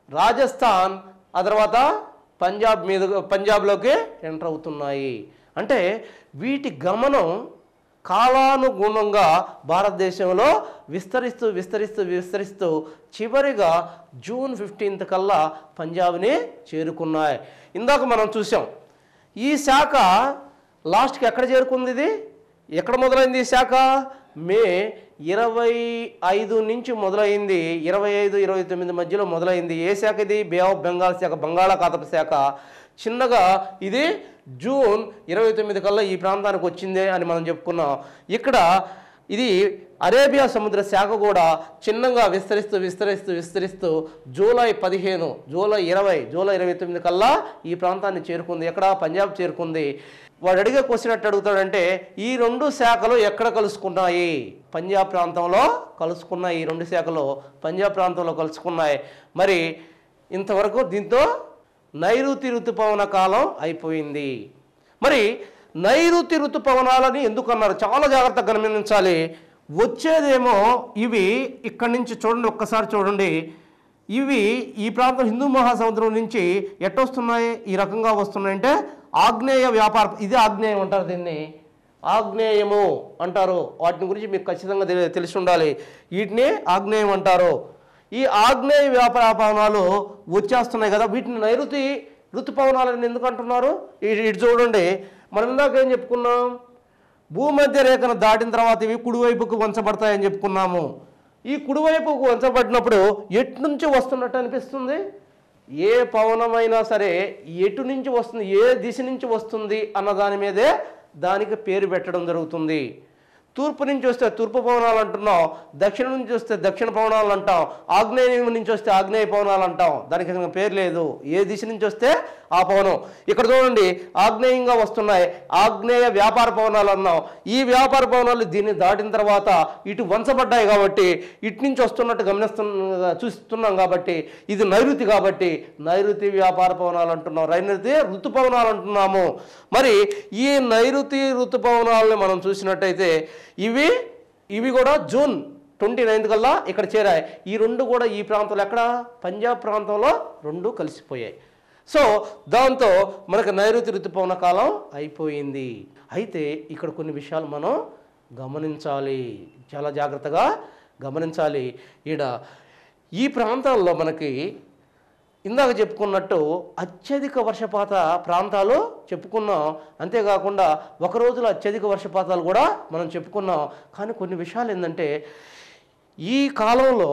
రాజస్థాన్, ఆ తర్వాత పంజాబ్లోకి ఎంటర్ అవుతున్నాయి. అంటే వీటి గమనం కాలానుగుణంగా భారతదేశంలో విస్తరిస్తూ చివరిగా జూన్ 15 కల్లా పంజాబ్ని చేరుకున్నాయి. ఇందాక మనం చూసాం ఈ శాఖ లాస్ట్కి ఎక్కడ చేరుకుంది, ఇది ఎక్కడ మొదలైంది ఈ శాఖ? మే 25 నుంచి మొదలైంది, 25-29 మధ్యలో మొదలైంది. ఏ శాఖ ఇది? బే ఆఫ్ బెంగాల్ శాఖ, బంగాళాఖాతపు శాఖ. చిన్నగా ఇది జూన్ 29 కల్లా ఈ ప్రాంతానికి వచ్చిందే అని మనం చెప్పుకున్నాం. ఇక్కడ ఇది అరేబియా సముద్ర శాఖ కూడా చిన్నగా విస్తరిస్తూ జూలై 15, జూలై 20, జూలై 29 కల్లా ఈ ప్రాంతాన్ని చేరుకుంది. ఎక్కడ? పంజాబ్ చేరుకుంది. వాడు అడిగే క్వశ్చన్ ఎట్లా అడుగుతాడంటే, ఈ రెండు శాఖలు ఎక్కడ కలుసుకున్నాయి? పంజాబ్ ప్రాంతంలో కలుసుకున్నాయి. ఈ రెండు శాఖలు పంజాబ్ ప్రాంతంలో కలుసుకున్నాయి. మరి ఇంతవరకు దీంతో నైరుతి ఋతుపవన కాలం అయిపోయింది. మరి నైరుతి ఋతుపవనాలని ఎందుకన్నారు? చాలా జాగ్రత్తగా గమనించాలి. వచ్చేదేమో ఇవి ఇక్కడి నుంచి చూడండి, ఒక్కసారి చూడండి. ఇవి ఈ ప్రాంతం హిందూ మహాసముద్రం నుంచి ఎట్టొస్తున్నాయి, ఈ రకంగా వస్తున్నాయంటే ఆగ్నేయ వ్యాపారం, ఇది ఆగ్నేయం అంటారు, దీన్ని ఆగ్నేయము అంటారు. వాటిని గురించి మీకు ఖచ్చితంగా తెలిసి ఉండాలి. వీటిని ఆగ్నేయం అంటారు. ఈ ఆగ్నేయ వ్యాపారపవనాలు వచ్చేస్తున్నాయి కదా, వీటిని నైరుతి ఋతుపవనాలని ఎందుకు అంటున్నారు? ఇటు చూడండి, మనం ఇందాక ఏం చెప్పుకున్నాం, భూమధ్య రేఖను దాటిన తర్వాత ఇవి కుడివైపుకు వంచబడతాయని చెప్పుకున్నాము. ఈ కుడివైపుకు వంచబడినప్పుడు ఎటు నుంచి వస్తున్నట్టు అనిపిస్తుంది? ఏ పవనమైనా సరే ఎటు నుంచి వస్తుంది, ఏ దిశ నుంచి వస్తుంది అన్న దాని మీదే దానికి పేరు పెట్టడం జరుగుతుంది. తూర్పు నుంచి వస్తే తూర్పు పవనాలు అంటున్నాం, దక్షిణం నుంచి వస్తే దక్షిణ పవనాలు అంటాం, ఆగ్నేయం నుంచి వస్తే ఆగ్నేయ పవనాలు అంటాం. దానికి పేరు లేదు, ఏ దిశ నుంచి వస్తే ఆ పవనం. ఇక్కడ చూడండి, ఆగ్నేయంగా వస్తున్నాయి, ఆగ్నేయ వ్యాపార పవనాలు అన్నాం. ఈ వ్యాపార పవనాలు దీన్ని దాటిన తర్వాత ఇటు వంచబడ్డాయి కాబట్టి ఇటు నుంచి వస్తున్నట్టు చూస్తున్నాం కాబట్టి ఇది నైరుతి కాబట్టి నైరుతి వ్యాపార పవనాలు అంటున్నాం, నైరుతి ఋతుపవనాలు అంటున్నాము. మరి ఈ నైరుతి ఋతుపవనాలని మనం చూసినట్టయితే ఇవి కూడా జూన్ 29 కల్లా ఇక్కడ చేరాయి. ఈ రెండు కూడా ఈ ప్రాంతంలో ఎక్కడ పంజాబ్ ప్రాంతంలో రెండు కలిసిపోయాయి. సో దాంతో మనకు నైరుతి ఋతుపవన కాలం అయిపోయింది. అయితే ఇక్కడ కొన్ని విషయాలు మనం గమనించాలి, చాలా జాగ్రత్తగా గమనించాలి. ఈ ప్రాంతాల్లో మనకి ఇందాక చెప్పుకున్నట్టు అత్యధిక వర్షపాత ప్రాంతాలు చెప్పుకున్నాం. అంతేకాకుండా ఒక రోజులో అత్యధిక వర్షపాతాలు కూడా మనం చెప్పుకున్నాం. కానీ కొన్ని విషయాలు ఏంటంటే ఈ కాలంలో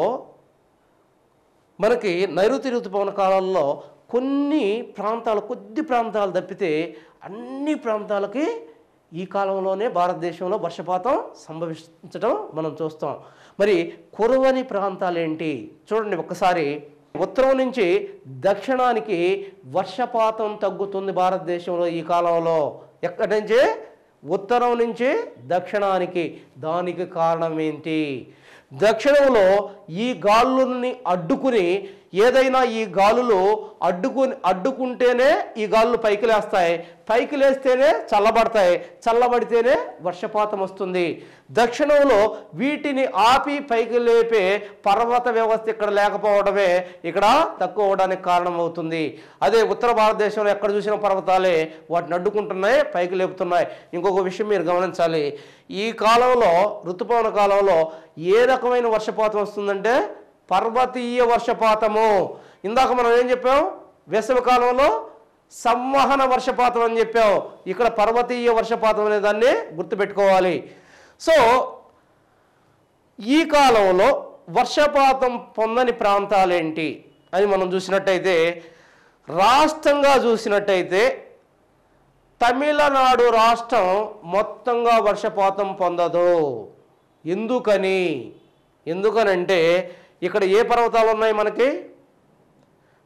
మనకి నైరుతి ఋతుపవన కాలంలో కొద్ది ప్రాంతాలు తప్పితే అన్ని ప్రాంతాలకి ఈ కాలంలోనే భారతదేశంలో వర్షపాతం సంభవించడం మనం చూస్తాం. మరి కురవని ప్రాంతాలు ఏంటి చూడండి ఒక్కసారి. ఉత్తరం నుంచి దక్షిణానికి వర్షపాతం తగ్గుతుంది భారతదేశంలో ఈ కాలంలో. ఎక్కడి నుంచి? ఉత్తరం నుంచి దక్షిణానికి. దానికి కారణం ఏంటి? దక్షిణంలో ఈ గాలుల్ని అడ్డుకుని ఏదైనా ఈ గాలులు అడ్డుకుంటేనే ఈ గాలులు పైకి లేస్తాయి, పైకి లేస్తేనే చల్లబడతాయి, చల్లబడితేనే వర్షపాతం వస్తుంది. దక్షిణంలో వీటిని ఆపి పైకి లేపే పర్వత వ్యవస్థ ఇక్కడ లేకపోవడమే ఇక్కడ తక్కువ అవడానికి కారణమవుతుంది. అదే ఉత్తర భారతదేశంలో ఎక్కడ చూసిన పర్వతాలే వాటిని అడ్డుకుంటున్నాయి, పైకి లేపుతున్నాయి. ఇంకొక విషయం మీరు గమనించాలి, ఈ కాలంలో ఋతుపవన కాలంలో ఏ రకమైన వర్షపాతం వస్తుందంటే పర్వతీయ వర్షపాతము. ఇందాక మనం ఏం చెప్పాం? వేసవి కాలంలో సంవహన వర్షపాతం అని చెప్పాం. ఇక్కడ పర్వతీయ వర్షపాతం అనే దాన్ని గుర్తుపెట్టుకోవాలి. సో ఈ కాలంలో వర్షపాతం పొందని ప్రాంతాలేంటి అని మనం చూసినట్టయితే, రాష్ట్రంగా చూసినట్టయితే తమిళనాడు రాష్ట్రం మొత్తంగా వర్షపాతం పొందదు. ఎందుకనంటే ఇక్కడ ఏ పర్వతాలు ఉన్నాయి? మనకి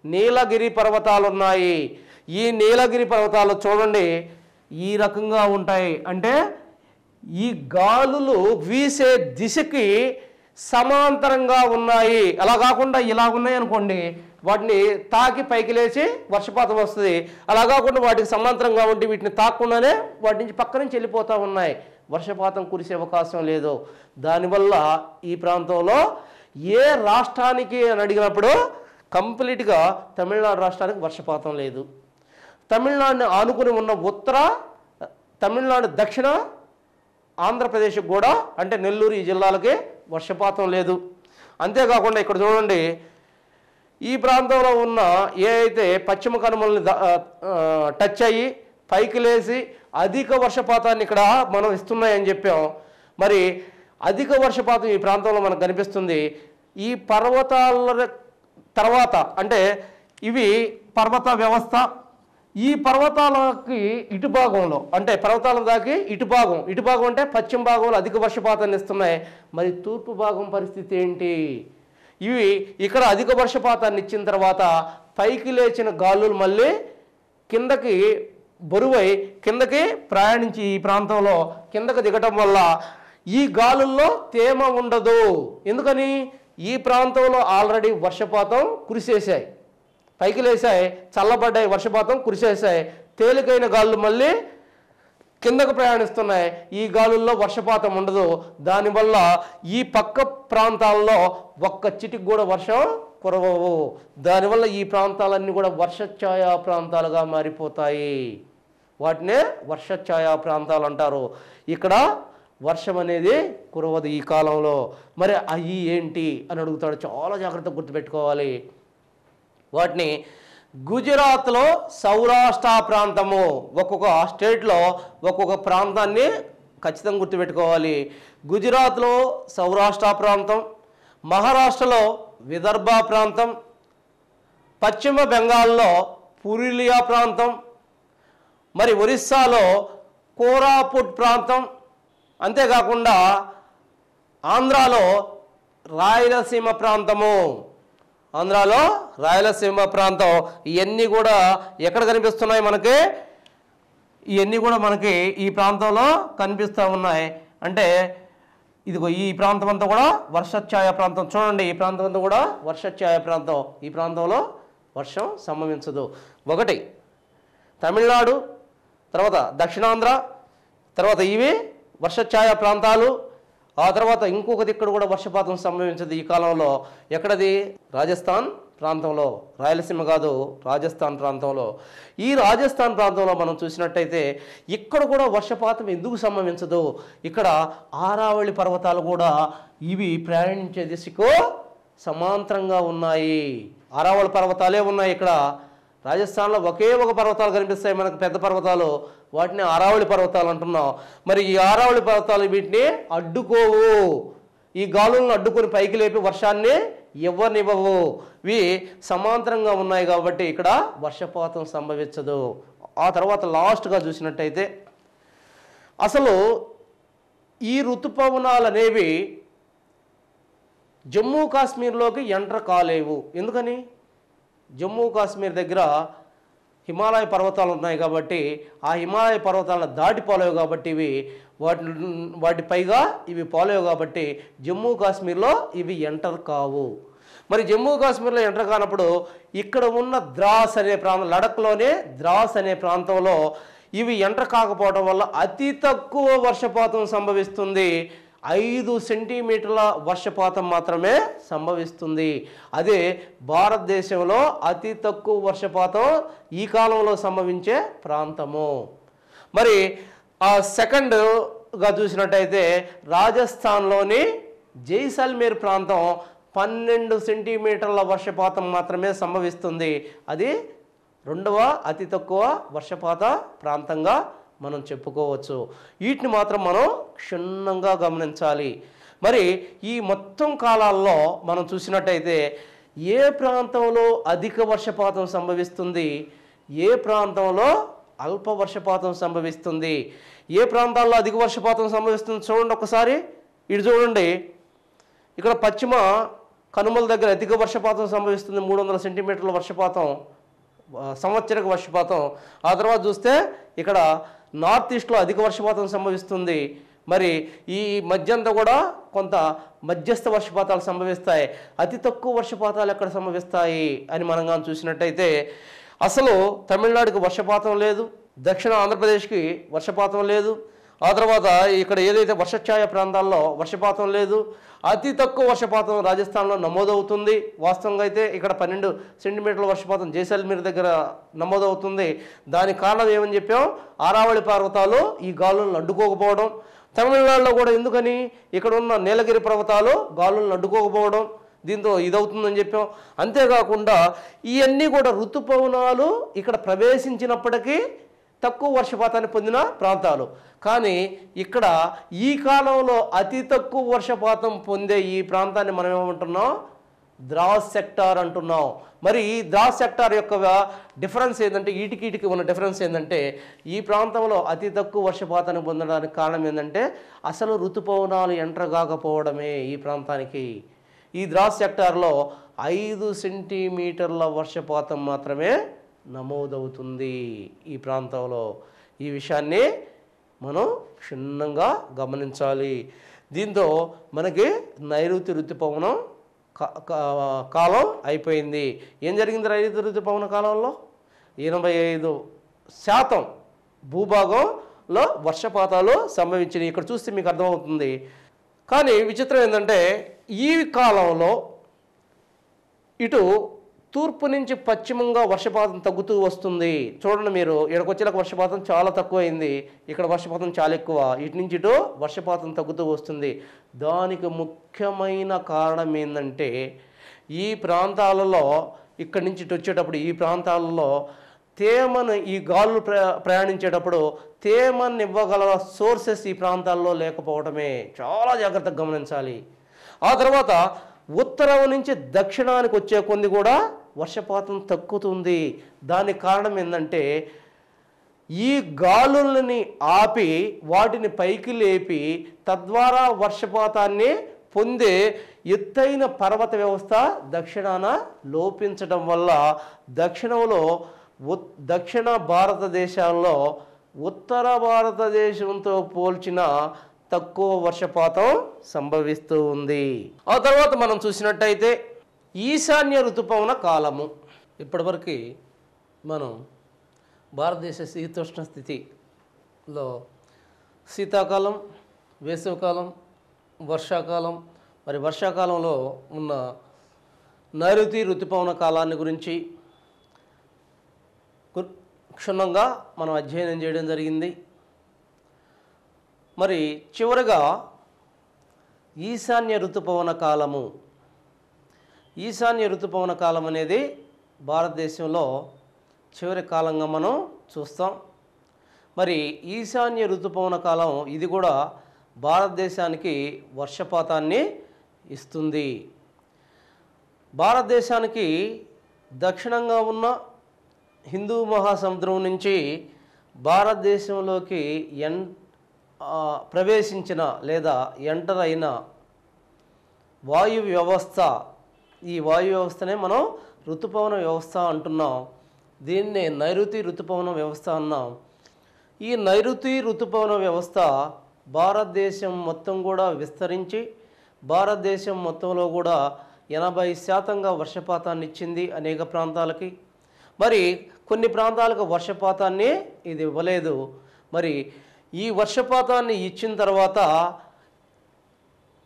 నీలగిరి పర్వతాలు ఉన్నాయి. ఈ నీలగిరి పర్వతాలు చూడండి ఈ రకంగా ఉంటాయి. అంటే ఈ గాలులు వీసే దిశకి సమాంతరంగా ఉన్నాయి. అలా కాకుండా ఇలా ఉన్నాయి అనుకోండి, వాటిని తాకి పైకి లేచి వర్షపాతం వస్తుంది. అలా కాకుండా వాటికి సమాంతరంగా ఉండి వీటిని తాకకుండానే వాటి నుంచి పక్క నుంచి వెళ్ళిపోతూ ఉన్నాయి, వర్షపాతం కురిసే అవకాశం లేదు. దానివల్ల ఈ ప్రాంతంలో ఏ రాష్ట్రానికి అని అడిగినప్పుడు కంప్లీట్గా తమిళనాడు రాష్ట్రానికి వర్షపాతం లేదు. తమిళనాడుని ఆనుకుని ఉన్న ఉత్తర తమిళనాడు, దక్షిణ ఆంధ్రప్రదేశ్కి కూడా అంటే నెల్లూరు ఈ జిల్లాలకి వర్షపాతం లేదు. అంతేకాకుండా ఇక్కడ చూడండి, ఈ ప్రాంతంలో ఉన్న ఏ అయితే పశ్చిమ కనుమల్ని టచ్ అయ్యి పైకి లేచి అధిక వర్షపాతాన్ని ఇక్కడ మనం ఇస్తున్నాయని చెప్పాం. మరి అధిక వర్షపాతం ఈ ప్రాంతంలో మనకు కనిపిస్తుంది. ఈ పర్వతాల తర్వాత అంటే ఇవి పర్వత వ్యవస్థ. ఈ పర్వతాలకి ఇటు భాగంలో అంటే పర్వతాల దాకి ఇటు భాగం అంటే పశ్చిమ భాగంలో అధిక వర్షపాతాన్ని ఇస్తున్నాయి. మరి తూర్పు భాగం పరిస్థితి ఏంటి? ఇవి ఇక్కడ అధిక వర్షపాతాన్ని ఇచ్చిన తర్వాత పైకి లేచిన గాలులు మళ్ళీ కిందకి బరువై కిందకి ప్రయాణించి ఈ ప్రాంతంలో కిందకి దిగటం వల్ల ఈ గాలుల్లో తేమ ఉండదు. ఎందుకని? ఈ ప్రాంతంలో ఆల్రెడీ వర్షపాతం కురిసేసాయి, పైకి లేసాయి, చల్లబడ్డాయి, వర్షపాతం కురిసేసాయి. తేలికైన గాలులు మళ్ళీ కిందకు ప్రయాణిస్తున్నాయి. ఈ గాలుల్లో వర్షపాతం ఉండదు. దానివల్ల ఈ పక్క ప్రాంతాల్లో ఒక్క చిటికి కూడా వర్షం కురవవు. దానివల్ల ఈ ప్రాంతాలన్నీ కూడా వర్షఛాయా ప్రాంతాలుగా మారిపోతాయి. వాటినే వర్షఛాయా ప్రాంతాలు అంటారు. ఇక్కడ వర్షం అనేది కురవదు ఈ కాలంలో. మరి అవి ఏంటి అని అడుగుతాడు, చాలా జాగ్రత్తగా గుర్తుపెట్టుకోవాలి. వాటిని గుజరాత్లో సౌరాష్ట్ర ప్రాంతము, ఒక్కొక్క స్టేట్లో ఒక్కొక్క ప్రాంతాన్ని ఖచ్చితంగా గుర్తుపెట్టుకోవాలి. గుజరాత్లో సౌరాష్ట్ర ప్రాంతం, మహారాష్ట్రలో విదర్భ ప్రాంతం, పశ్చిమ బెంగాల్లో పురులియా ప్రాంతం, మరి ఒరిస్సాలో కోరాపుట్ ప్రాంతం, అంతేకాకుండా ఆంధ్రాలో రాయలసీమ ప్రాంతము, ఆంధ్రాలో రాయలసీమ ప్రాంతం. ఇవన్నీ కూడా ఎక్కడ కనిపిస్తున్నాయి మనకి? ఇవన్నీ కూడా మనకి ఈ ప్రాంతంలో కనిపిస్తూ ఉన్నాయి. అంటే ఇదిగో ఈ ప్రాంతం అంతా కూడా వర్షఛాయ ప్రాంతం. చూడండి, ఈ ప్రాంతం అంతా కూడా వర్షఛాయ ప్రాంతం. ఈ ప్రాంతంలో వర్షం సంభవించదు. ఒకటి తమిళనాడు, తర్వాత దక్షిణాంధ్ర, తర్వాత ఇవి వర్షఛాయ ప్రాంతాలు. ఆ తర్వాత ఇంకొకటి ఇక్కడ కూడా వర్షపాతం సంభవించదు ఈ కాలంలో. ఎక్కడది? రాజస్థాన్ ప్రాంతంలో. రాయలసీమ కాదు, రాజస్థాన్ ప్రాంతంలో. ఈ రాజస్థాన్ ప్రాంతంలో మనం చూసినట్టయితే ఇక్కడ కూడా వర్షపాతం ఎందుకు సంభవించదు? ఇక్కడ ఆరావళి పర్వతాలు కూడా ఇవి ప్రయాణించే దిశకు సమాంతరంగా ఉన్నాయి. ఆరావళి పర్వతాలే ఉన్నాయి ఇక్కడ. రాజస్థాన్లో ఒకే ఒక పర్వతాలు కనిపిస్తాయి మనకు, పెద్ద పర్వతాలు. వాటిని ఆరావళి పర్వతాలు అంటున్నాం. మరి ఈ ఆరావళి పర్వతాలు వీటిని అడ్డుకోవు. ఈ గాలులను అడ్డుకొని పైకి లేపి వర్షాన్ని ఇవ్వనివ్వవు. ఇవి సమాంతరంగా ఉన్నాయి కాబట్టి ఇక్కడ వర్షపాతం సంభవించదు. ఆ తర్వాత లాస్ట్గా చూసినట్టయితే అసలు ఈ ఋతుపవనాలు అనేవి జమ్మూ కాశ్మీర్లోకి ఎంటర్ కాలేవు. ఎందుకని? జమ్మూ కాశ్మీర్ దగ్గర హిమాలయ పర్వతాలు ఉన్నాయి కాబట్టి ఆ హిమాలయ పర్వతాలను దాటిపోలేవు కాబట్టి ఇవి వాటి పైగా ఇవి పోలేవు కాబట్టి జమ్మూ కాశ్మీర్లో ఇవి ఎంటర్ కావు. మరి జమ్మూ కాశ్మీర్లో ఎంటర్ కానప్పుడు ఇక్కడ ఉన్న ద్రాస్ అనే ప్రాంతం, లడఖ్లోనే ద్రాస్ అనే ప్రాంతంలో ఇవి ఎంటర్ కాకపోవడం వల్ల అతి తక్కువ వర్షపాతం సంభవిస్తుంది. 5 సెంటీమీటర్ల వర్షపాతం మాత్రమే సంభవిస్తుంది. అదే భారతదేశంలో అతి తక్కువ వర్షపాతం ఈ కాలంలో సంభవించే ప్రాంతము. మరి ఆ సెకండ్గా చూసినట్టయితే రాజస్థాన్లోని జైసల్మేర్ ప్రాంతం 12 సెంటీమీటర్ల వర్షపాతం మాత్రమే సంభవిస్తుంది. అది రెండవ అతి తక్కువ వర్షపాత ప్రాంతంగా మనం చెప్పుకోవచ్చు. వీటిని మాత్రం మనం క్షుణ్ణంగా గమనించాలి. మరి ఈ మొత్తం కాలాల్లో మనం చూసినట్టయితే ఏ ప్రాంతంలో అధిక వర్షపాతం సంభవిస్తుంది, ఏ ప్రాంతంలో అల్ప వర్షపాతం సంభవిస్తుంది, ఏ ప్రాంతాల్లో అధిక వర్షపాతం సంభవిస్తుంది చూడండి ఒకసారి. ఇటు చూడండి, ఇక్కడ పశ్చిమ కనుమల దగ్గర అధిక వర్షపాతం సంభవిస్తుంది, 300 సెంటీమీటర్ల వర్షపాతం, సంవత్సరిక వర్షపాతం. ఆ తర్వాత చూస్తే ఇక్కడ నార్త్ ఈస్ట్లో అధిక వర్షపాతం సంభవిస్తుంది. మరి ఈ మధ్యంతా కూడా కొంత మధ్యస్థ వర్షపాతాలు సంభవిస్తాయి. అతి తక్కువ వర్షపాతాలు ఎక్కడ సంభవిస్తాయి అని మనం కానీ చూసినట్టయితే అసలు తమిళనాడుకి వర్షపాతం లేదు, దక్షిణ ఆంధ్రప్రదేశ్కి వర్షపాతం లేదు. ఆ తర్వాత ఇక్కడ ఏదైతే వర్షఛాయ ప్రాంతాల్లో వర్షపాతం లేదు. అతి తక్కువ వర్షపాతం రాజస్థాన్లో నమోదవుతుంది. వాస్తవంగా అయితే ఇక్కడ 12 సెంటీమీటర్ల వర్షపాతం జైసల్మేర్ దగ్గర నమోదవుతుంది. దానికి కారణం ఏమని చెప్పాం? ఆరావళి పర్వతాలు ఈ గాలులను అడ్డుకోకపోవడం. తమిళనాడులో కూడా ఎందుకని? ఇక్కడ ఉన్న నీలగిరి పర్వతాలు గాలులను అడ్డుకోకపోవడం, దీంతో ఇదవుతుందని చెప్పాం. అంతేకాకుండా ఇవన్నీ కూడా ఋతుపవనాలు ఇక్కడ ప్రవేశించినప్పటికీ తక్కువ వర్షపాతాన్ని పొందిన ప్రాంతాలు. కానీ ఇక్కడ ఈ కాలంలో అతి తక్కువ వర్షపాతం పొందే ఈ ప్రాంతాన్ని మనం ఏమంటున్నాం? ద్రాస్ సెక్టార్ అంటున్నాం. మరి ఈ ద్రాస్ సెక్టార్ యొక్క డిఫరెన్స్ ఏంటంటే, వీటికి ఉన్న డిఫరెన్స్ ఏంటంటే, ఈ ప్రాంతంలో అతి తక్కువ వర్షపాతాన్ని పొందడానికి కారణం ఏంటంటే అసలు ఋతుపవనాలు ఎంటర్ కాకపోవడమే ఈ ప్రాంతానికి. ఈ ద్రాస్ సెక్టార్లో 5 సెంటీమీటర్ల వర్షపాతం మాత్రమే నమోదవుతుంది ఈ ప్రాంతంలో. ఈ విషయాన్ని మనం క్షుణ్ణంగా గమనించాలి. దీంతో మనకి నైరుతి ఋతుపవనం కాలం అయిపోయింది. ఏం జరిగింది నైరుతి ఋతుపవన కాలంలో? 85% భూభాగంలో వర్షపాతాలు సంభవించినాయి. ఇక్కడ చూస్తే మీకు అర్థమవుతుంది. కానీ విచిత్రం ఏంటంటే ఈ కాలంలో ఇటు తూర్పు నుంచి పశ్చిమంగా వర్షపాతం తగ్గుతూ వస్తుంది. చూడండి మీరు, ఇక్కడికి వచ్చేలాక వర్షపాతం చాలా తక్కువైంది, ఇక్కడ వర్షపాతం చాలా ఎక్కువ. ఇటు నుంచి ఇటు వర్షపాతం తగ్గుతూ వస్తుంది. దానికి ముఖ్యమైన కారణం ఏంటంటే ఈ ప్రాంతాలలో ఇక్కడి నుంచి ఇటు వచ్చేటప్పుడు ఈ ప్రాంతాలలో తేమను ఈ గాలులు ప్రయాణించేటప్పుడు తేమను ఇవ్వగల సోర్సెస్ ఈ ప్రాంతాల్లో లేకపోవడమే చాలా జాగ్రత్తగా గమనించాలి. ఆ తర్వాత ఉత్తరం నుంచి దక్షిణానికి వచ్చే కొద్ది కూడా వర్షపాతం తగ్గుతుంది. దానికి కారణం ఏంటంటే ఈ గాలుల్ని ఆపి వాటిని పైకి లేపి తద్వారా వర్షపాతాన్ని పొందే ఎత్తైన పర్వత వ్యవస్థ దక్షిణాన లోపించడం వల్ల దక్షిణ భారతదేశాల్లో ఉత్తర భారతదేశంతో పోల్చిన తక్కువ వర్షపాతం సంభవిస్తూ ఉంది. ఆ తర్వాత మనం చూసినట్టయితే ఈశాన్య ఋతుపవన కాలము. ఇప్పటివరకు మనం భారతదేశ శీతోష్ణ స్థితిలో శీతాకాలం, వేసవికాలం, వర్షాకాలం, మరి వర్షాకాలంలో ఉన్న నైరుతి ఋతుపవన కాలాన్ని గురించి క్షుణ్ణంగా మనం అధ్యయనం చేయడం జరిగింది. మరి చివరగా ఈశాన్య ఋతుపవన కాలము. ఈశాన్య ఋతుపవన కాలం అనేది భారతదేశంలో చివరి కాలంగా మనం చూస్తాం. మరి ఈశాన్య ఋతుపవన కాలం ఇది కూడా భారతదేశానికి వర్షపాతాన్ని ఇస్తుంది. భారతదేశానికి దక్షిణంగా ఉన్న హిందూ మహాసముద్రం నుంచి భారతదేశంలోకి ప్రవేశించిన లేదా ఎంటర్ అయిన వాయు వ్యవస్థ, ఈ వాయు వ్యవస్థనే మనం ఋతుపవన వ్యవస్థ అంటున్నాం. దీన్నే నైరుతి ఋతుపవన వ్యవస్థ అన్నాం. ఈ నైరుతి ఋతుపవన వ్యవస్థ భారతదేశం మొత్తం కూడా విస్తరించి భారతదేశం మొత్తంలో కూడా 80% వర్షపాతాన్ని ఇచ్చింది అనేక ప్రాంతాలకి. మరి కొన్ని ప్రాంతాలకు వర్షపాతాన్ని ఇది ఇవ్వలేదు. మరి ఈ వర్షపాతాన్ని ఇచ్చిన తర్వాత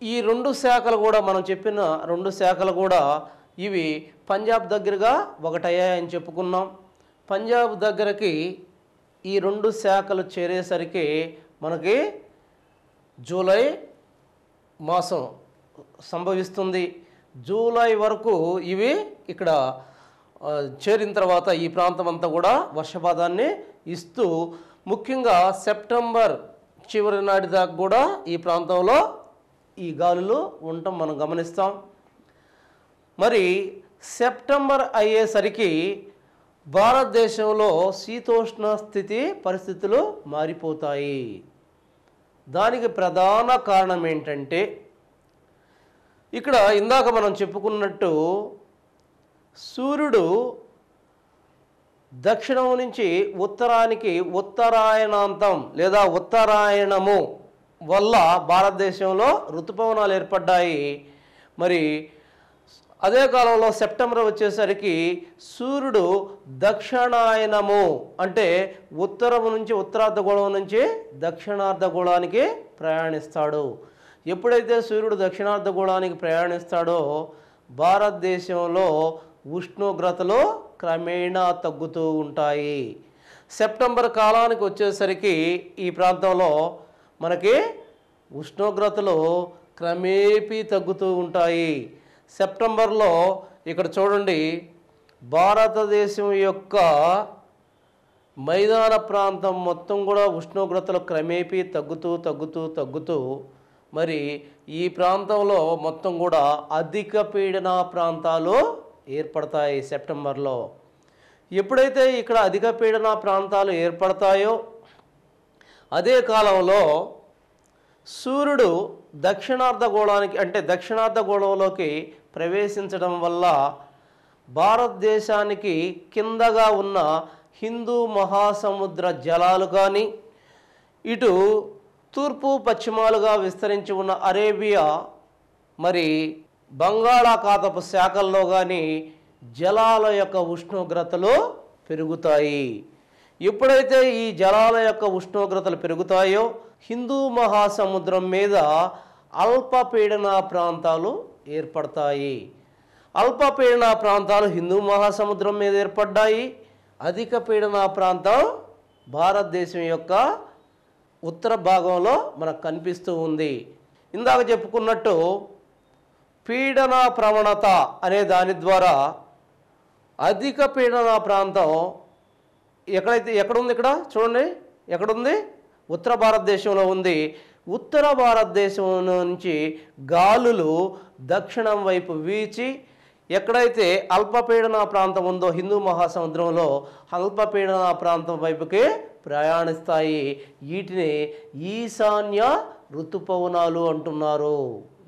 ఈ రెండు శాఖలు కూడా మనం చెప్పిన రెండు శాఖలు కూడా ఇవి పంజాబ్ దగ్గరగా ఒకటయ్యాయని చెప్పుకున్నాం. పంజాబ్ దగ్గరకి ఈ రెండు శాఖలు చేరేసరికి మనకి జూలై మాసం సంభవిస్తుంది. జూలై వరకు ఇవి ఇక్కడ చేరిన తర్వాత ఈ ప్రాంతం అంతా కూడా వర్షపాతాన్ని ఇస్తూ ముఖ్యంగా సెప్టెంబర్ చివరి నాటి దాకా కూడా ఈ ప్రాంతంలో ఈ గాలులు ఉండటం మనం గమనిస్తాం. మరి సెప్టెంబర్ అయ్యేసరికి భారతదేశంలో శీతోష్ణ స్థితి పరిస్థితులు మారిపోతాయి. దానికి ప్రధాన కారణం ఏంటంటే ఇక్కడ ఇందాక మనం చెప్పుకున్నట్టు సూర్యుడు దక్షిణం నుంచి ఉత్తరానికి ఉత్తరాయణాంతం లేదా ఉత్తరాయణము వల్ల భారతదేశంలో ఋతుపవనాలు ఏర్పడ్డాయి. మరి అదే కాలంలో సెప్టెంబర్ వచ్చేసరికి సూర్యుడు దక్షిణాయనము అంటే ఉత్తరము నుంచి ఉత్తరార్ధగోళం నుంచి దక్షిణార్ధగోళానికి ప్రయాణిస్తాడు. ఎప్పుడైతే సూర్యుడు దక్షిణార్ధగోళానికి ప్రయాణిస్తాడో భారతదేశంలో ఉష్ణోగ్రతలు క్రమేణా తగ్గుతూ ఉంటాయి. సెప్టెంబర్ కాలానికి వచ్చేసరికి ఈ ప్రాంతంలో మనకి ఉష్ణోగ్రతలు క్రమేపీ తగ్గుతూ ఉంటాయి. సెప్టెంబర్లో ఇక్కడ చూడండి, భారతదేశం యొక్క మైదాన ప్రాంతం మొత్తం కూడా ఉష్ణోగ్రతలు క్రమేపీ తగ్గుతూ మరి ఈ ప్రాంతంలో మొత్తం కూడా అధిక పీడన ప్రాంతాలు ఏర్పడతాయి సెప్టెంబర్లో. ఎప్పుడైతే ఇక్కడ అధిక పీడన ప్రాంతాలు ఏర్పడతాయో అదే కాలంలో సూర్యుడు దక్షిణార్ధగోళానికి అంటే దక్షిణార్ధగోళంలోకి ప్రవేశించడం వల్ల భారతదేశానికి కిందగా ఉన్న హిందూ మహాసముద్ర జలాలు కానీ ఇటు తూర్పు పశ్చిమాలుగా విస్తరించి ఉన్న అరేబియా మరి బంగాళాఖాతపు శాఖల్లో కానీ జలాల యొక్క ఉష్ణోగ్రతలు పెరుగుతాయి. ఎప్పుడైతే ఈ జలాల యొక్క ఉష్ణోగ్రతలు పెరుగుతాయో హిందూ మహాసముద్రం మీద అల్పపీడన ప్రాంతాలు ఏర్పడతాయి. అల్పపీడన ప్రాంతాలు హిందూ మహాసముద్రం మీద ఏర్పడ్డాయి. అధిక పీడన ప్రాంతం భారతదేశం యొక్క ఉత్తర భాగంలో మనకు కనిపిస్తూ ఉంది. ఇందాక చెప్పుకున్నట్టు పీడన ప్రవణత అనే దాని ద్వారా అధిక పీడన ప్రాంతం ఎక్కడుంది ఇక్కడ చూడండి, ఎక్కడుంది? ఉత్తర భారతదేశంలో ఉంది. ఉత్తర భారతదేశం నుంచి గాలులు దక్షిణం వైపు వీచి ఎక్కడైతే అల్పపీడన ప్రాంతం ఉందో హిందూ మహాసముద్రంలో అల్పపీడన ప్రాంతం వైపుకి ప్రయాణిస్తాయి. వీటిని ఈశాన్య ఋతుపవనాలు అంటున్నారు.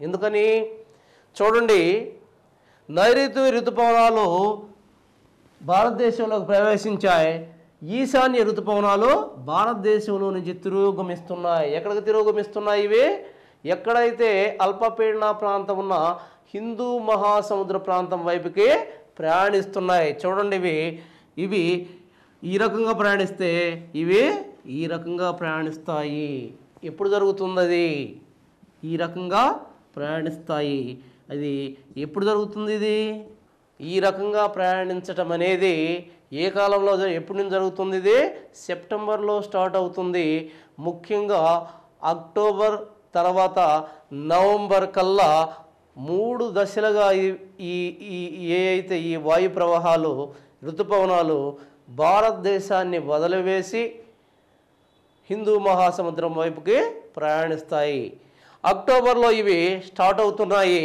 ఎందుకని? చూడండి, నైరుతి ఋతుపవనాలు భారతదేశంలోకి ప్రవేశించాయి. ఈశాన్య ఋతుపవనాలు భారతదేశంలో నుంచి తిరోగమిస్తున్నాయి. ఎక్కడికి తిరోగమిస్తున్నాయి ఇవి? ఎక్కడైతే అల్పపీడన ప్రాంతం ఉన్న హిందూ మహాసముద్ర ప్రాంతం వైపుకి ప్రయాణిస్తున్నాయి. చూడండి, ఇవి ఈ రకంగా ప్రయాణిస్తే ఇవి ఈ రకంగా ప్రయాణిస్తాయి. ఎప్పుడు జరుగుతుంది అది? ఈ రకంగా ప్రయాణిస్తాయి. అది ఎప్పుడు జరుగుతుంది? ఇది ఈ రకంగా ప్రయాణించటం అనేది ఏ కాలంలో ఎప్పటి నుంచి జరుగుతుంది? ఇది సెప్టెంబర్లో స్టార్ట్ అవుతుంది. ముఖ్యంగా అక్టోబర్ తర్వాత నవంబర్ కల్లా 3 దశలుగా అయితే ఈ వాయు ప్రవాహాలు ఋతుపవనాలు భారతదేశాన్ని వదిలివేసి హిందూ మహాసముద్రం వైపుకి ప్రయాణిస్తాయి. అక్టోబర్లో ఇవి స్టార్ట్ అవుతున్నాయి.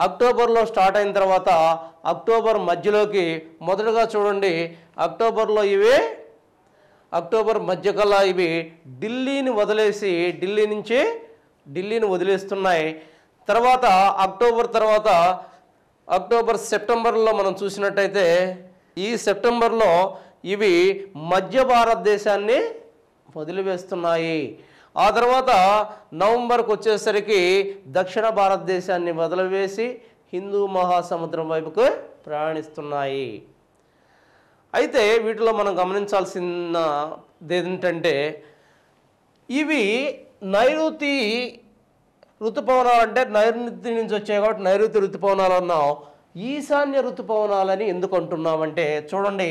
అక్టోబర్లో స్టార్ట్ అయిన తర్వాత అక్టోబర్ మధ్యలోకి మొదటగా చూడండి, అక్టోబర్ మధ్యకల్లా ఇవి ఢిల్లీని వదిలేస్తున్నాయి. తర్వాత అక్టోబర్ సెప్టెంబర్లో మనం చూసినట్టయితే ఈ సెప్టెంబర్లో ఇవి మధ్య భారతదేశాన్ని వదిలివేస్తున్నాయి. ఆ తర్వాత నవంబర్కి వచ్చేసరికి దక్షిణ భారతదేశాన్ని వదిలివేసి హిందూ మహాసముద్రం వైపుకు ప్రయాణిస్తున్నాయి. అయితే వీటిలో మనం గమనించాల్సినది ఏంటంటే ఇవి నైరుతి ఋతుపవనాలు అంటే నైరుతి నుంచి వచ్చాయి కాబట్టి నైరుతి ఋతుపవనాలు అన్నాం. ఈశాన్య ఋతుపవనాలని ఎందుకు అంటున్నామంటే చూడండి,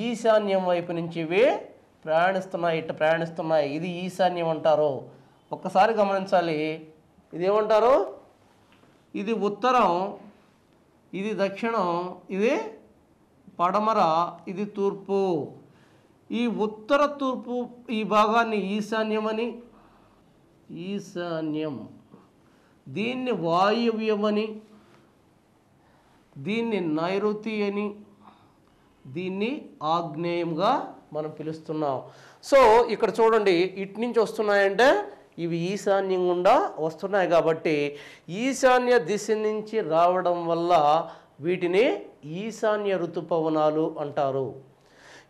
ఈశాన్యం వైపు నుంచి ఇవి ప్రయాణిస్తున్నాయి. ఇది ఈశాన్యం అంటారు. ఒక్కసారి గమనించాలి, ఇదేమంటారు? ఇది ఉత్తరం, ఇది దక్షిణం, ఇది పడమర, ఇది తూర్పు. ఈ ఉత్తర తూర్పు ఈ భాగాన్ని ఈశాన్యం, దీన్ని వాయువ్యమని, దీన్ని నైరుతి అని, దీన్ని ఆగ్నేయంగా మనం పిలుస్తున్నాం. సో ఇక్కడ చూడండి, ఇటు నుంచి వస్తున్నాయంటే ఇవి ఈశాన్యం గుండా వస్తున్నాయి కాబట్టి ఈశాన్య దిశ నుంచి రావడం వల్ల వీటిని ఈశాన్య ఋతుపవనాలు అంటారు.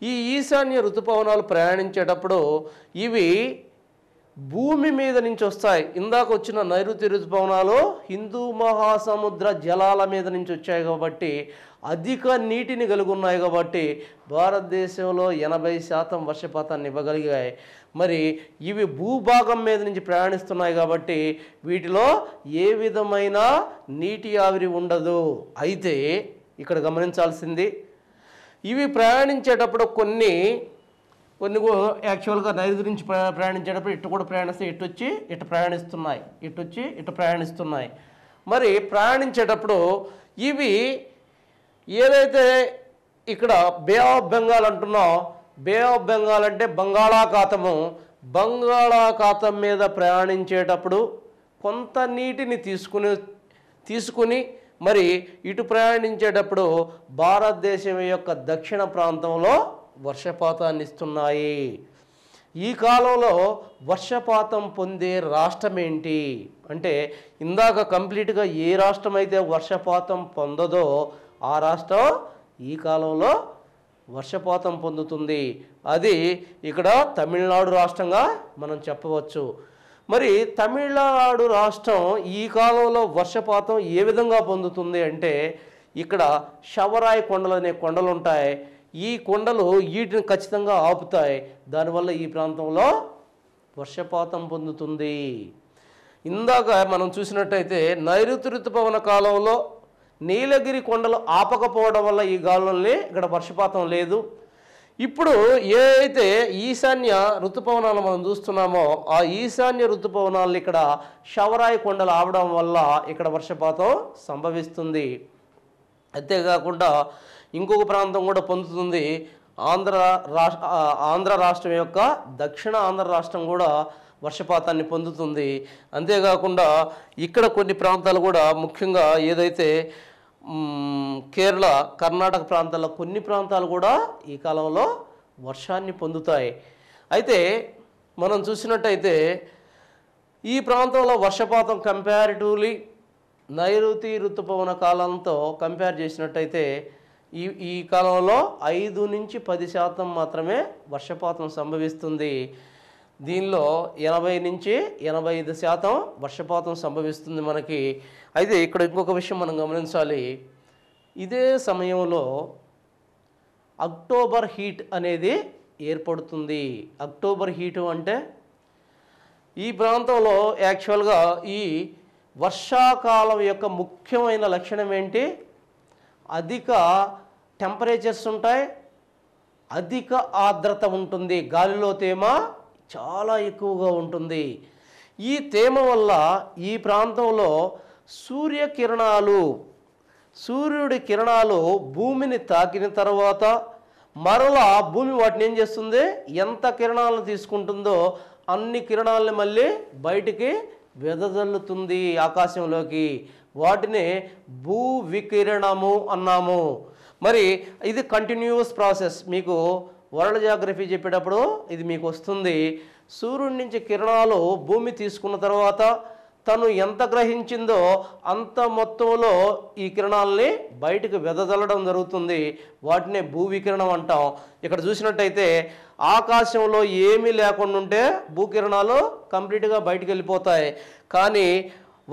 ఈ ఈశాన్య ఋతుపవనాలు ప్రయాణించేటప్పుడు ఇవి భూమి మీద నుంచి వస్తాయి. ఇందాక వచ్చిన నైరుతి ఋతుపవనాలు హిందూ మహాసముద్ర జలాల మీద నుంచి వచ్చాయి కాబట్టి అధిక నీటిని కలిగి ఉన్నాయి కాబట్టి భారతదేశంలో 80% వర్షపాతాన్ని ఇవ్వగలిగాయి. మరి ఇవి భూభాగం మీద నుంచి ప్రయాణిస్తున్నాయి కాబట్టి వీటిలో ఏ విధమైన నీటి ఆవిరి ఉండదు. అయితే ఇక్కడ గమనించాల్సింది, ఇవి ప్రయాణించేటప్పుడు కొన్ని యాక్చువల్గా నైరుతి నుంచి ప్రయాణించేటప్పుడు ఇటు కూడా ప్రయాణిస్తాయి, ఇటు వచ్చి ఇటు ప్రయాణిస్తున్నాయి. మరి ప్రయాణించేటప్పుడు ఇవి ఏదైతే ఇక్కడ బే ఆఫ్ బెంగాల్ అంటున్నాం, బే ఆఫ్ బెంగాల్ అంటే బంగాళాఖాతం మీద ప్రయాణించేటప్పుడు కొంత నీటిని తీసుకుని మరి ఇటు ప్రయాణించేటప్పుడు భారతదేశం యొక్క దక్షిణ ప్రాంతంలో వర్షపాతాన్ని ఇస్తున్నాయి. ఈ కాలంలో వర్షపాతం పొందే రాష్ట్రం ఏంటి అంటే ఇందాక కంప్లీట్గా ఏ రాష్ట్రం అయితే వర్షపాతం పొందదో ఆ రాష్ట్రం ఈ కాలంలో వర్షపాతం పొందుతుంది. అది ఇక్కడ తమిళనాడు రాష్ట్రంగా మనం చెప్పవచ్చు. మరి తమిళనాడు రాష్ట్రం ఈ కాలంలో వర్షపాతం ఏ విధంగా పొందుతుంది అంటే ఇక్కడ శవరాయి కొండలు అనే కొండలు ఉంటాయి. ఈ కొండలు వీటిని ఖచ్చితంగా ఆపుతాయి. దానివల్ల ఈ ప్రాంతంలో వర్షపాతం పొందుతుంది. ఇందాక మనం చూసినట్టయితే నైరుతి ఋతుపవన కాలంలో నీలగిరి కొండలు ఆపకపోవడం వల్ల ఈ గాలుల్ని ఇక్కడ వర్షపాతం లేదు. ఇప్పుడు ఏ అయితే ఈశాన్య ఋతుపవనాలు మనం చూస్తున్నామో ఆ ఈశాన్య ఋతుపవనాలు ఇక్కడ శవరాయి కొండలు ఆవడం వల్ల ఇక్కడ వర్షపాతం సంభవిస్తుంది. అంతేకాకుండా ఇంకొక ప్రాంతం కూడా పొందుతుంది, ఆంధ్ర రాష్ట్రం యొక్క దక్షిణ ఆంధ్ర రాష్ట్రం కూడా వర్షపాతాన్ని పొందుతుంది. అంతేకాకుండా ఇక్కడ కొన్ని ప్రాంతాలు కూడా ముఖ్యంగా ఏదైతే కేరళ, కర్ణాటక ప్రాంతాల్లో కొన్ని ప్రాంతాలు కూడా ఈ కాలంలో వర్షాన్ని పొందుతాయి. అయితే మనం చూసినట్టయితే ఈ ప్రాంతంలో వర్షపాతం కంపారిటివ్లీ నైరుతి ఋతుపవన కాలంతో కంపేర్ చేసినట్టయితే ఈ కాలంలో 5 నుంచి 10% మాత్రమే వర్షపాతం సంభవిస్తుంది. దీనిలో 80 నుంచి 85% వర్షపాతం సంభవిస్తుంది మనకి. అయితే ఇక్కడ ఇంకొక విషయం మనం గమనించాలి. ఇదే సమయంలో అక్టోబర్ హీట్ అనేది ఏర్పడుతుంది. అక్టోబర్ హీటు అంటే ఈ ప్రాంతంలో యాక్చువల్గా ఈ వర్షాకాలం యొక్క ముఖ్యమైన లక్షణం ఏంటి? అధిక టెంపరేచర్స్ ఉంటాయి, అధిక ఆర్ద్రత ఉంటుంది, గాలిలో తేమ చాలా ఎక్కువగా ఉంటుంది. ఈ తేమ వల్ల ఈ ప్రాంతంలో సూర్యుడి కిరణాలు భూమిని తాకిన తర్వాత మరలా భూమి వాటిని ఏం చేస్తుంది? ఎంత కిరణాలను తీసుకుంటుందో అన్ని కిరణాలని మళ్ళీ బయటికి వెదజల్లుతుంది ఆకాశంలోకి. వాటిని భూ వికిరణము అన్నాము. మరి ఇది కంటిన్యూస్ ప్రాసెస్. మీకు వరల్డ్ జియోగ్రఫీ చెప్పేటప్పుడు ఇది మీకు వస్తుంది. సూర్యుడి నుంచి కిరణాలు భూమి తీసుకున్న తర్వాత తను ఎంత గ్రహించిందో అంత మొత్తంలో ఈ కిరణాలని బయటకు వెదజల్లడం జరుగుతుంది. వాటినే భూ వికిరణం అంటాం. ఇక్కడ చూసినట్టయితే ఆకాశంలో ఏమీ లేకుండా ఉంటే భూకిరణాలు కంప్లీట్గా బయటికి వెళ్ళిపోతాయి. కానీ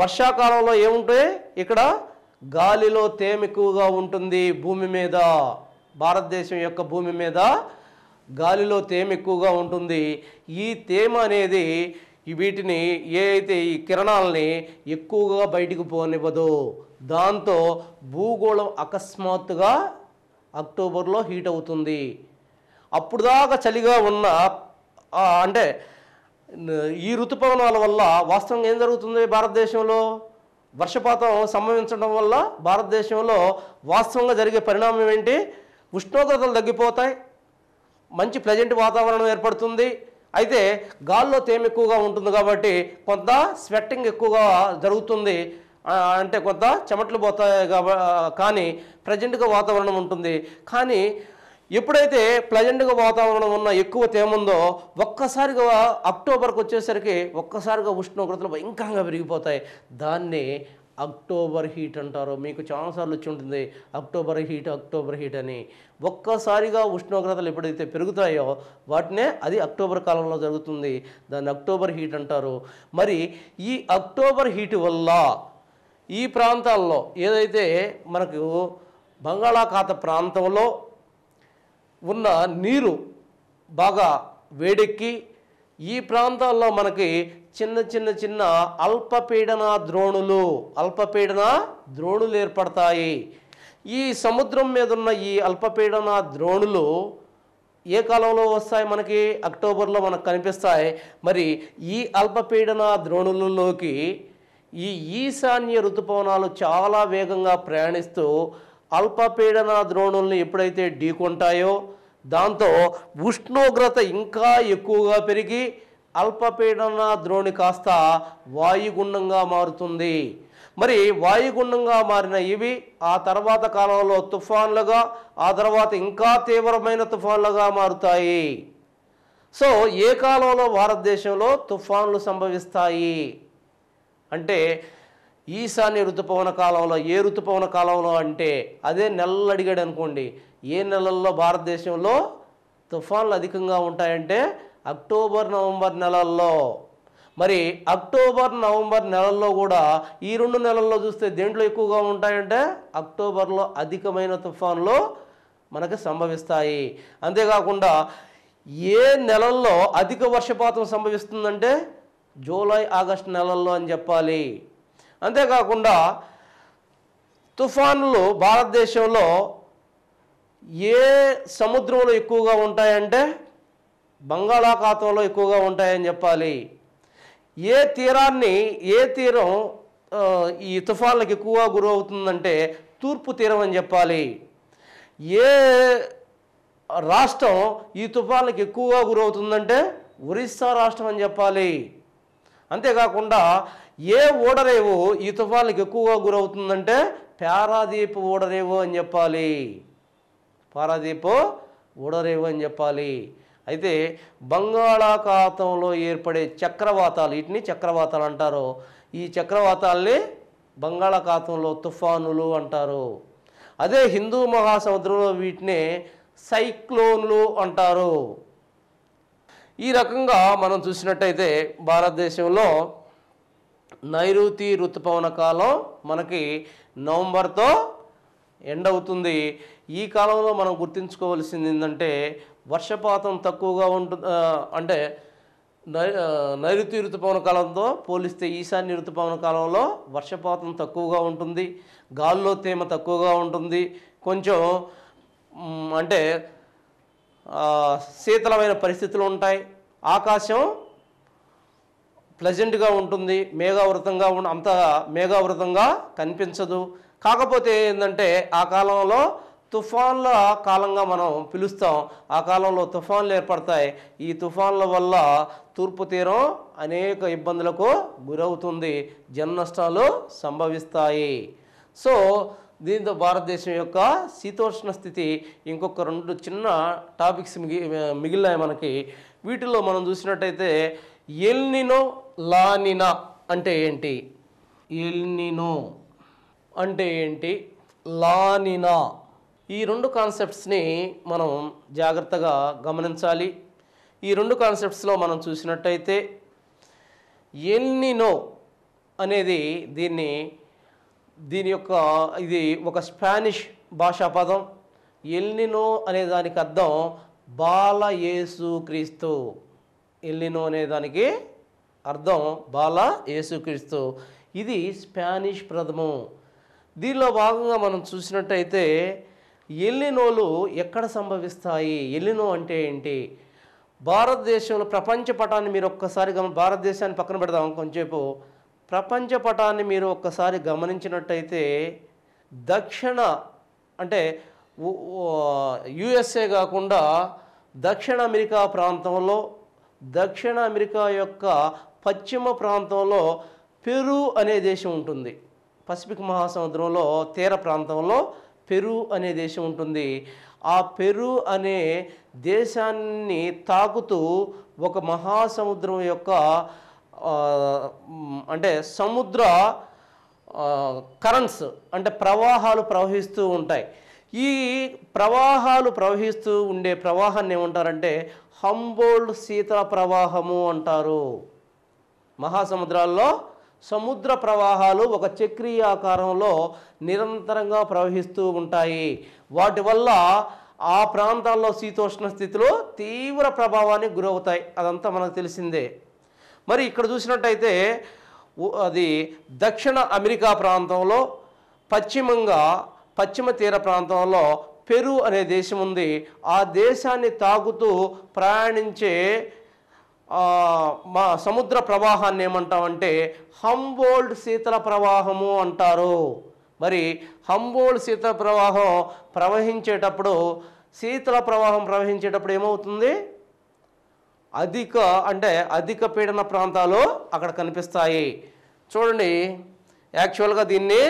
వర్షాకాలంలో ఏముంటాయి? ఇక్కడ గాలిలో తేమ ఎక్కువగా ఉంటుంది. భూమి మీద, భారతదేశం యొక్క భూమి మీద గాలిలో తేమ ఎక్కువగా ఉంటుంది. ఈ తేమ అనేది వీటిని అయితే ఈ కిరణాలని ఎక్కువగా బయటికి పోనివ్వదు. దాంతో భూగోళం అకస్మాత్తుగా అక్టోబర్లో హీట్ అవుతుంది. అప్పుడు దాకా చలిగా ఉన్న అంటే ఈ ఋతుపవనాల వల్ల వాస్తవంగా ఏం జరుగుతుంది? భారతదేశంలో వర్షపాతం సంభవించడం వల్ల భారతదేశంలో వాస్తవంగా జరిగే పరిణామం ఏంటి? ఉష్ణోగ్రతలు తగ్గిపోతాయి, మంచి ప్లెజెంట్ వాతావరణం ఏర్పడుతుంది. అయితే గాల్లో తేమ ఎక్కువగా ఉంటుంది కాబట్టి కొంత స్వెట్టింగ్ ఎక్కువగా జరుగుతుంది, అంటే కొంత చెమటలు పోతాయి కానీ ప్లెజెంట్గా వాతావరణం ఉంటుంది. కానీ ఎప్పుడైతే ప్లెజెంట్గా వాతావరణం ఉన్న ఎక్కువ తేమ ఉందో ఒక్కసారిగా అక్టోబర్కి వచ్చేసరికి ఒక్కసారిగా ఉష్ణోగ్రతలు భయంకరంగా పెరిగిపోతాయి. దాన్ని అక్టోబర్ హీట్ అంటారు. మీకు చాలాసార్లు వచ్చి ఉంటుంది అక్టోబర్ హీట్ అని. ఒక్కసారిగా ఉష్ణోగ్రతలు ఎప్పుడైతే పెరుగుతాయో వాటినే అది అక్టోబర్ కాలంలో జరుగుతుంది. దాన్ని అక్టోబర్ హీట్ అంటారు. మరి ఈ అక్టోబర్ హీట్ వల్ల ఈ ప్రాంతాల్లో ఏదైతే మనకు బంగాళాఖాత ప్రాంతంలో ఉన్న నీరు బాగా వేడెక్కి ఈ ప్రాంతాల్లో మనకి చిన్న అల్పపీడన ద్రోణులు ఏర్పడతాయి. ఈ సముద్రం మీద ఉన్న ఈ అల్పపీడన ద్రోణులు ఏ కాలంలో వస్తాయి? మనకి అక్టోబర్లో మనకు కనిపిస్తాయి. మరి ఈ అల్పపీడన ద్రోణులలోకి ఈ ఈశాన్య ఋతుపవనాలు చాలా వేగంగా ప్రయాణిస్తూ అల్పపీడన ద్రోణుల్ని ఎప్పుడైతే ఢీకొంటాయో దాంతో ఉష్ణోగ్రత ఇంకా ఎక్కువగా పెరిగి అల్పపీడన ద్రోణి కాస్త వాయుగుండంగా మారుతుంది. మరి వాయుగుండంగా మారిన ఇవి ఆ తర్వాత కాలంలో తుఫాన్లుగా, ఆ తర్వాత ఇంకా తీవ్రమైన తుఫాన్లుగా మారుతాయి. సో ఏ కాలంలో భారతదేశంలో తుఫాన్లు సంభవిస్తాయి అంటే ఈశాన్య ఋతుపవన కాలంలో. ఏ ఋతుపవన కాలంలో అంటే అదే నెలలు అడిగాడు అనుకోండి. ఏ నెలల్లో భారతదేశంలో తుఫాన్లు అధికంగా ఉంటాయంటే అక్టోబర్ నవంబర్ నెలల్లో. మరి అక్టోబర్ నవంబర్ నెలల్లో కూడా ఈ 2 నెలల్లో చూస్తే దేంట్లో ఎక్కువగా ఉంటాయంటే అక్టోబర్లో అధికమైన తుఫాన్లు మనకు సంభవిస్తాయి. అంతేకాకుండా ఏ నెలల్లో అధిక వర్షపాతం సంభవిస్తుందంటే జూలై ఆగస్టు నెలల్లో అని చెప్పాలి. అంతేకాకుండా తుఫానులు భారతదేశంలో ఏ సముద్రంలో ఎక్కువగా ఉంటాయంటే బంగాళాఖాతంలో ఎక్కువగా ఉంటాయని చెప్పాలి. ఏ తీరం ఈ తుఫాన్లకు ఎక్కువగా గురవుతుందంటే తూర్పు తీరం అని చెప్పాలి. ఏ రాష్ట్రం ఈ తుఫాన్లకు ఎక్కువగా గురవుతుందంటే ఒరిస్సా రాష్ట్రం అని చెప్పాలి. అంతేకాకుండా ఏ ఓడరేవు ఈ తుఫాన్లకు ఎక్కువగా గురవుతుందంటే పారాదీప్ ఓడరేవు అని చెప్పాలి. పారాదీప్ ఓడరేవు అని చెప్పాలి. అయితే బంగాళాఖాతంలో ఏర్పడే చక్రవాతాలు, వీటిని చక్రవాతాలు అంటారు. ఈ చక్రవాతాల్ని బంగాళాఖాతంలో తుఫానులు అంటారు. అదే హిందూ మహాసముద్రంలో వీటిని సైక్లోన్లు అంటారు. ఈ రకంగా మనం చూసినట్టయితే భారతదేశంలో నైరుతి ఋతుపవన కాలం మనకి నవంబర్తో ఎండ్ అవుతుంది. ఈ కాలంలో మనం గుర్తుంచుకోవాల్సింది ఏంటంటే వర్షపాతం తక్కువగా ఉంటుంది. అంటే నైరుతి ఋతుపవన కాలంతో పోలిస్తే ఈశాన్య ఋతుపవన కాలంలో వర్షపాతం తక్కువగా ఉంటుంది, గాల్లో తేమ తక్కువగా ఉంటుంది, కొంచెం అంటే శీతలమైన పరిస్థితులు ఉంటాయి, ఆకాశం ప్లెజెంట్గా ఉంటుంది, మేఘావృతంగా అంత మేఘావృతంగా కనిపించదు. కాకపోతే ఏంటంటే ఆ కాలంలో తుఫాన్ల కాలంగా మనం పిలుస్తాం. ఆ కాలంలో తుఫాన్లు ఏర్పడతాయి. ఈ తుఫాన్ల వల్ల తూర్పు తీరం అనేక ఇబ్బందులకు గురవుతుంది, జన నష్టాలు సంభవిస్తాయి. సో దీంతో భారతదేశం యొక్క శీతోష్ణ స్థితి ఇంకొక 2 చిన్న టాపిక్స్ మిగిలినాయి మనకి. వీటిలో మనం చూసినట్టయితే ఎల్నినో లానినా అంటే ఏంటి, ఎల్నినో అంటే ఏంటి, లానినా, ఈ 2 కాన్సెప్ట్స్ని మనం జాగ్రత్తగా గమనించాలి. ఈ 2 కాన్సెప్ట్స్లో మనం చూసినట్టయితే ఎల్నినో అనేది దీని యొక్క ఇది ఒక స్పానిష్ భాషా పదం. ఎల్నినో అనే దానికి అర్థం బాల యేసుక్రీస్తు. ఎల్నినో అనే దానికి అర్థం బాల యేసుక్రీస్తు. ఇది స్పానిష్ పదము. దీనిలో భాగంగా మనం చూసినట్టయితే ఎల్నినోలు ఎక్కడ సంభవిస్తాయి, ఎల్నినో అంటే ఏంటి, భారతదేశంలో ప్రపంచ పటాన్ని మీరు ఒక్కసారి భారతదేశాన్ని పక్కన పెడదాం కొంచెంసేపు. ప్రపంచ పటాన్ని మీరు ఒక్కసారి గమనించినట్టయితే దక్షిణ అంటే యుఎస్ఏ కాకుండా దక్షిణ అమెరికా ప్రాంతంలో, దక్షిణ అమెరికా యొక్క పశ్చిమ ప్రాంతంలో పెరు అనే దేశం ఉంటుంది. పసిఫిక్ మహాసముద్రంలో తీర ప్రాంతంలో పెరు అనే దేశం ఉంటుంది. ఆ పెరు అనే దేశాన్ని తాకుతూ ఒక మహాసముద్రం యొక్క అంటే సముద్ర కరెంట్స్ అంటే ప్రవాహాలు ప్రవహిస్తూ ఉంటాయి. ఈ ప్రవాహాలు ప్రవహిస్తూ ఉండే ప్రవాహాన్ని ఏమంటారంటే హంబోల్డ్ శీతల ప్రవాహము అంటారు. మహాసముద్రాల్లో సముద్ర ప్రవాహాలు ఒక చక్రీయ ఆకారంలో నిరంతరంగా ప్రవహిస్తూ ఉంటాయి. వాటి వల్ల ఆ ప్రాంతాల్లో శీతోష్ణ స్థితిలో తీవ్ర ప్రభావానికి గురవుతాయి. అదంతా మనకు తెలిసిందే. మరి ఇక్కడ చూసినట్టయితే అది దక్షిణ అమెరికా ప్రాంతంలో పశ్చిమ తీర ప్రాంతంలో పెరు అనే దేశం ఉంది. ఆ దేశాన్ని తాకుతూ ప్రయాణించే మా సముద్ర ప్రవాహాన్ని ఏమంటామంటే హంబోల్డ్ శీతల ప్రవాహము అంటారు. మరి హంబోల్డ్ శీతల ప్రవాహం ప్రవహించేటప్పుడు ఏమవుతుంది, అధిక పీడన ప్రాంతాలు అక్కడ కనిపిస్తాయి. చూడండి, యాక్చువల్గా దీన్ని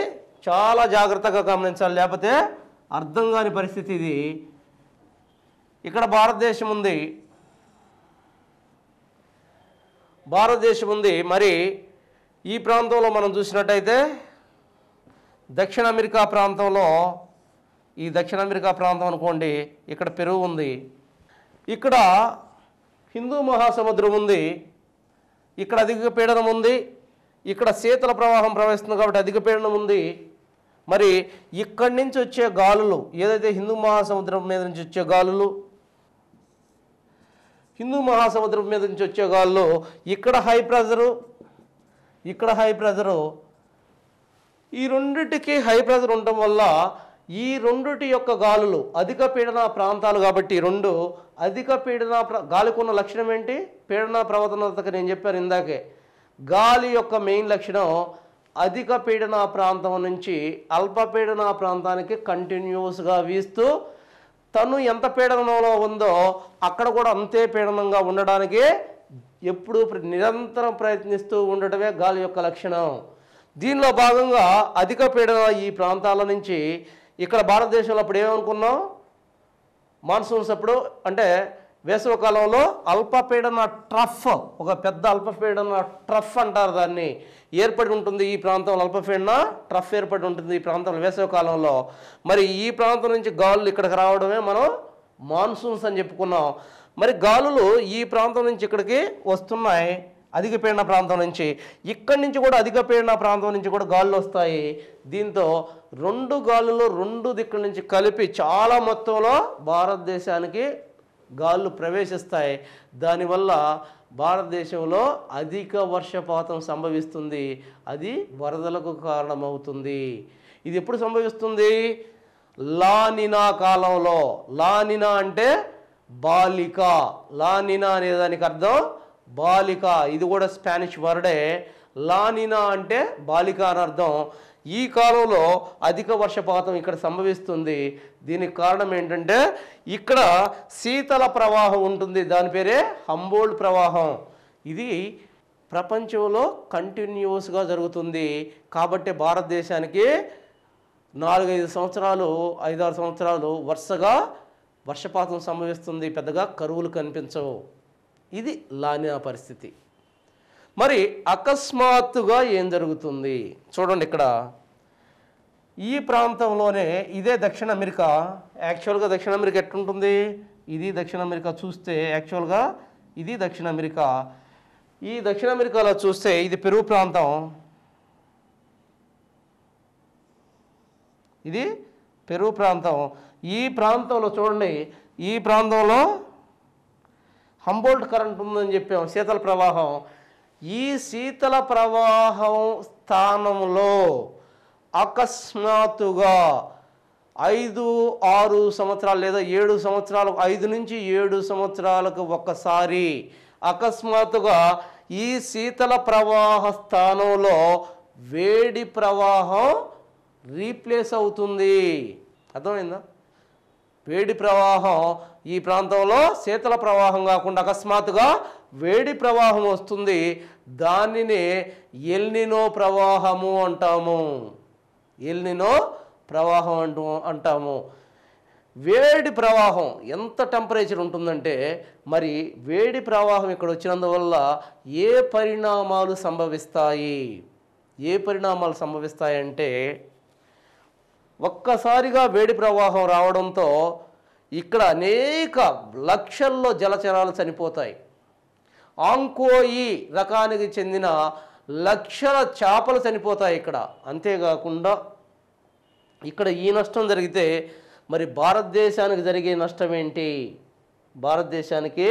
చాలా జాగ్రత్తగా గమనించాలి, లేకపోతే అర్థం కాని పరిస్థితి ఇది. ఇక్కడ భారతదేశం ఉంది. మరి ఈ ప్రాంతంలో మనం చూసినట్టయితే దక్షిణ అమెరికా ప్రాంతంలో, ఈ దక్షిణ అమెరికా ప్రాంతం అనుకోండి, ఇక్కడ పెరు ఉంది, ఇక్కడ హిందూ మహాసముద్రం ఉంది, ఇక్కడ అధిక పీడనం ఉంది, ఇక్కడ శీతల ప్రవాహం ప్రవహిస్తుంది కాబట్టి అధిక పీడనం ఉంది. మరి ఇక్కడి నుంచి వచ్చే గాలులు ఏదైతే హిందూ మహాసముద్రం మీద నుంచి వచ్చే గాలులు, ఇక్కడ హై ప్రెజరు, ఈ రెండిటికి హై ప్రెజర్ ఉండటం వల్ల ఈ రెండిటి యొక్క గాలులు అధిక పీడన ప్రాంతాలు కాబట్టి, రెండు అధిక పీడన గాలికి ఉన్న లక్షణం ఏంటి, పీడన ప్రవర్తనతకి నేను చెప్పాను ఇందాకే. గాలి యొక్క మెయిన్ లక్షణం అధిక పీడన ప్రాంతం నుంచి అల్పపీడన ప్రాంతానికి కంటిన్యూస్గా వీస్తూ తను ఎంత పీడనంలో ఉందో అక్కడ కూడా అంతే పీడనంగా ఉండడానికి ఎప్పుడూ నిరంతరం ప్రయత్నిస్తూ ఉండటమే గాలి యొక్క లక్షణం. దీనిలో భాగంగా అధిక పీడన ఈ ప్రాంతాల నుంచి ఇక్కడ భారతదేశంలో అప్పుడు ఏమనుకున్నాం, మాన్సూన్స్ అప్పుడు అంటే వేసవికాలంలో అల్పపీడన ట్రఫ్, ఒక పెద్ద అల్పపీడన ట్రఫ్ అంటారు దాన్ని, ఏర్పడి ఉంటుంది ఈ ప్రాంతంలో. అల్పపీడన ట్రఫ్ ఏర్పడి ఉంటుంది ఈ ప్రాంతంలో వేసవికాలంలో. మరి ఈ ప్రాంతం నుంచి గాలులు ఇక్కడికి రావడమే మనం మాన్సూన్స్ అని చెప్పుకున్నాం. మరి గాలులు ఈ ప్రాంతం నుంచి ఇక్కడికి వస్తున్నాయి, అధిక పీడన ప్రాంతం నుంచి. ఇక్కడి నుంచి కూడా అధిక పీడన ప్రాంతం నుంచి కూడా గాలులు వస్తాయి. దీంతో రెండు గాలులు రెండు దిక్కుల నుంచి కలిపి చాలా మొత్తంలో భారతదేశానికి గాలులు ప్రవేశిస్తాయి. దానివల్ల భారతదేశంలో అధిక వర్షపాతం సంభవిస్తుంది, అది వరదలకు కారణమవుతుంది. ఇది ఎప్పుడు సంభవిస్తుంది? లానినా కాలంలో. లానినా అంటే బాలిక, లానినా అనే దానికి అర్థం బాలిక. ఇది కూడా స్పానిష్ వర్డే. లానినా అంటే బాలిక అని అర్థం. ఈ కాలంలో అధిక వర్షపాతం ఇక్కడ సంభవిస్తుంది. దీనికి కారణం ఏంటంటే ఇక్కడ శీతల ప్రవాహం ఉంటుంది, దాని పేరే హంబోల్ట్ ప్రవాహం. ఇది ప్రపంచంలో కంటిన్యూస్గా జరుగుతుంది. కాబట్టి భారతదేశానికి 4-5 సంవత్సరాలు 5-6 సంవత్సరాలు వరుసగా వర్షపాతం సంభవిస్తుంది, పెద్దగా కరువులు కనిపించవు. ఇది లానినా పరిస్థితి. మరి అకస్మాత్తుగా ఏం జరుగుతుంది చూడండి. ఇక్కడ ఈ ప్రాంతంలోనే ఇదే దక్షిణ అమెరికా. యాక్చువల్గా దక్షిణ అమెరికా ఎట్లుంటుంది? ఇది దక్షిణ అమెరికా చూస్తే యాక్చువల్గా ఇది దక్షిణ అమెరికా. ఈ దక్షిణ అమెరికాలో చూస్తే ఇది పెరు ప్రాంతం, ఇది పెరు ప్రాంతం. ఈ ప్రాంతంలో చూడండి, ఈ ప్రాంతంలో హంబోల్ట్ కరెంట్ ఉందని చెప్పాం, శీతల ప్రవాహం. ఈ శీతల ప్రవాహం స్థానంలో అకస్మాత్తుగా 5-6 సంవత్సరాలు లేదా 7 సంవత్సరాలు, 5 నుంచి 7 సంవత్సరాలకు ఒక్కసారి అకస్మాత్తుగా ఈ శీతల ప్రవాహ స్థానంలో వేడి ప్రవాహం రీప్లేస్ అవుతుంది. అర్థమైందా? వేడి ప్రవాహం ఈ ప్రాంతంలో శీతల ప్రవాహం కాకుండా అకస్మాత్తుగా వేడి ప్రవాహం వస్తుంది. దానిని ఎల్నినో ప్రవాహము అంటాము. ఎల్నినో ప్రవాహం అంటాము. వేడి ప్రవాహం ఎంత టెంపరేచర్ ఉంటుందంటే, మరి వేడి ప్రవాహం ఇక్కడ వచ్చినందువల్ల ఏ పరిణామాలు సంభవిస్తాయి? ఏ పరిణామాలు సంభవిస్తాయంటే, ఒక్కసారిగా వేడి ప్రవాహం రావడంతో ఇక్కడ అనేక లక్షల్లో జలచరాలు చనిపోతాయి. ఆంకోయి రకానికి చెందిన లక్షల చేపలు చనిపోతాయి ఇక్కడ. అంతేకాకుండా ఇక్కడ ఈ నష్టం జరిగితే మరి భారతదేశానికి జరిగే నష్టం ఏంటి? భారతదేశానికి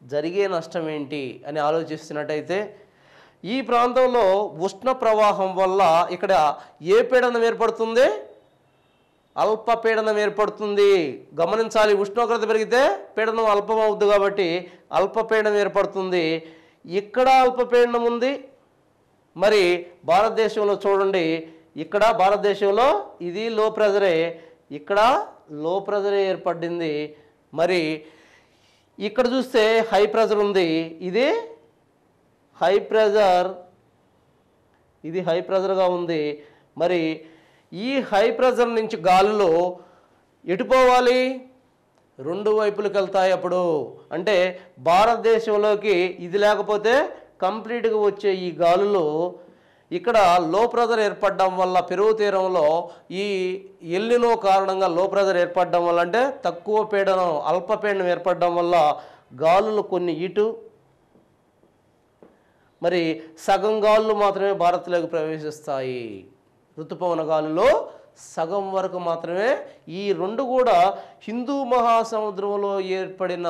జరిగే నష్టం ఏంటి అని ఆలోచిస్తున్నట్టయితే, ఈ ప్రాంతంలో ఉష్ణ ప్రవాహం వల్ల ఇక్కడ ఏ పీడనం ఏర్పడుతుంది? అల్పపీడనం ఏర్పడుతుంది. గమనించాలి, ఉష్ణోగ్రత పెరిగితే పీడనం అల్పం అవుద్ది కాబట్టి అల్పపీడనం ఏర్పడుతుంది. ఇక్కడ అల్పపీడనం ఉంది. మరి భారతదేశంలో చూడండి, ఇక్కడ భారతదేశంలో ఇది లో ప్రెజరే, ఇక్కడ లో ప్రెజరే ఏర్పడింది. మరి ఇక్కడ చూస్తే హై ప్రెజర్ ఉంది, ఇది హై ప్రెజర్, ఇది హై ప్రెజర్గా ఉంది. మరి ఈ హై ప్రెజర్ నుంచి గాలులు ఎటు పోవాలి? రెండు వైపులకు వెళ్తాయి. అప్పుడు అంటే భారతదేశంలోకి ఇది లేకపోతే కంప్లీట్గా వచ్చే ఈ గాలులు ఇక్కడ లో ప్రెజర్ ఏర్పడడం వల్ల పెరుగు తీరంలో ఈ ఎల్నినో కారణంగా లో ప్రెజర్ ఏర్పడడం వల్ల, అంటే తక్కువ పీడనం అల్పపీడనం ఏర్పడడం వల్ల గాలులు కొన్ని ఇటు, మరి సగం గాలులు మాత్రమే భారత్లోకి ప్రవేశిస్తాయి. ఋతుపవన గాలులో సగం వరకు మాత్రమే. ఈ రెండు కూడా హిందూ మహాసముద్రంలో ఏర్పడిన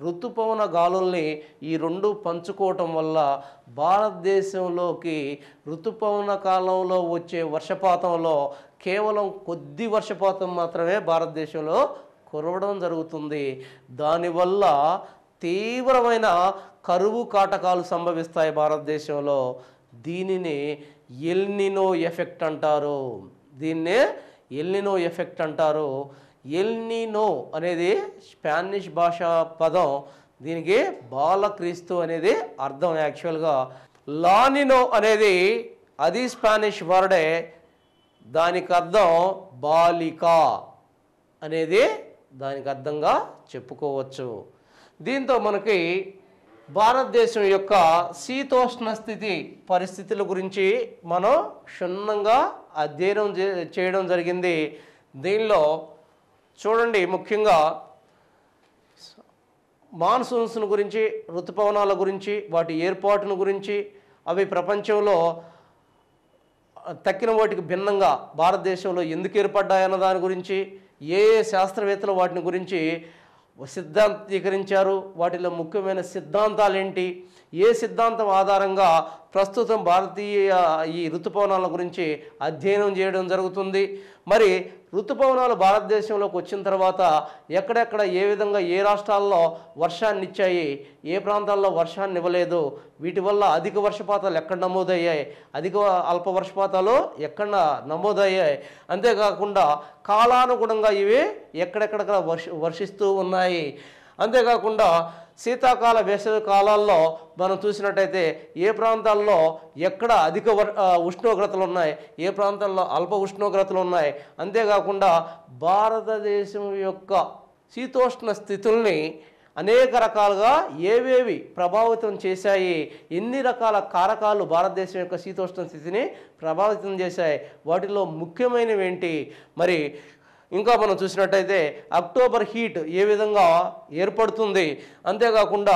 ఋతుపవన గాలుల్ని ఈ రెండు పంచుకోవటం వల్ల భారతదేశంలోకి ఋతుపవన కాలంలో వచ్చే వర్షపాతంలో కేవలం కొద్ది వర్షపాతం మాత్రమే భారతదేశంలో కురవడం జరుగుతుంది. దానివల్ల తీవ్రమైన కరువు కాటకాలు సంభవిస్తాయి భారతదేశంలో. దీనిని ఎల్నినో ఎఫెక్ట్ అంటారు. దీన్నే ఎల్నినో ఎఫెక్ట్ అంటారు. ఎల్నినో అనేది స్పానిష్ భాషా పదం. దీనికి బాలక్రీస్తు అనేది అర్థం. యాక్చువల్గా లానినో అనేది అది స్పానిష్ వర్డే, దానికి అర్థం బాలిక అనేది దానికి అర్థంగా చెప్పుకోవచ్చు. దీంతో మనకి భారతదేశం యొక్క శీతోష్ణ స్థితి పరిస్థితుల గురించి మనం క్షుణ్ణంగా అధ్యయనం చేయడం జరిగింది. దీనిలో చూడండి, ముఖ్యంగా మాన్సూన్స్ గురించి, ఋతుపవనాల గురించి, వాటి ఏర్పాటును గురించి, అవి ప్రపంచంలో తక్కిన వాటికి భిన్నంగా భారతదేశంలో ఎందుకు ఏర్పడ్డాయన్న దాని గురించి, ఏ శాస్త్రవేత్తలు వాటిని గురించి సిద్ధాంతీకరించారు, వాటిలో ముఖ్యమైన సిద్ధాంతాలు ఏంటి, ఏ సిద్ధాంతం ఆధారంగా ప్రస్తుతం భారతీయ ఈ ఋతుపవనాల గురించి అధ్యయనం చేయడం జరుగుతుంది. మరి ఋతుపవనాలు భారతదేశంలోకి వచ్చిన తర్వాత ఎక్కడెక్కడ ఏ విధంగా ఏ రాష్ట్రాల్లో వర్షాన్ని ఇచ్చాయి, ఏ ప్రాంతాల్లో వర్షాన్ని ఇవ్వలేదు, వీటి వల్ల అధిక వర్షపాతాలు ఎక్కడ నమోదయ్యాయి, అధిక అల్ప వర్షపాతాలు ఎక్కడ నమోదయ్యాయి, అంతేకాకుండా కాలానుగుణంగా ఇవి ఎక్కడెక్కడ వర్షిస్తూ ఉన్నాయి. అంతేకాకుండా శీతాకాల వేసవి కాలాల్లో మనం చూసినట్టయితే ఏ ప్రాంతాల్లో ఎక్కడ అధిక ఉష్ణోగ్రతలు ఉన్నాయి, ఏ ప్రాంతాల్లో అల్ప ఉష్ణోగ్రతలు ఉన్నాయి, అంతేకాకుండా భారతదేశం యొక్క శీతోష్ణ స్థితుల్ని అనేక రకాలుగా ఏవేవి ప్రభావితం చేశాయి, ఎన్ని రకాల కారకాలు భారతదేశం యొక్క శీతోష్ణ స్థితిని ప్రభావితం చేశాయి, వాటిలో ముఖ్యమైనవి ఏంటి. మరి ఇంకా మనం చూసినట్టయితే అక్టోబర్ హీట్ ఏ విధంగా ఏర్పడుతుంది, అంతేకాకుండా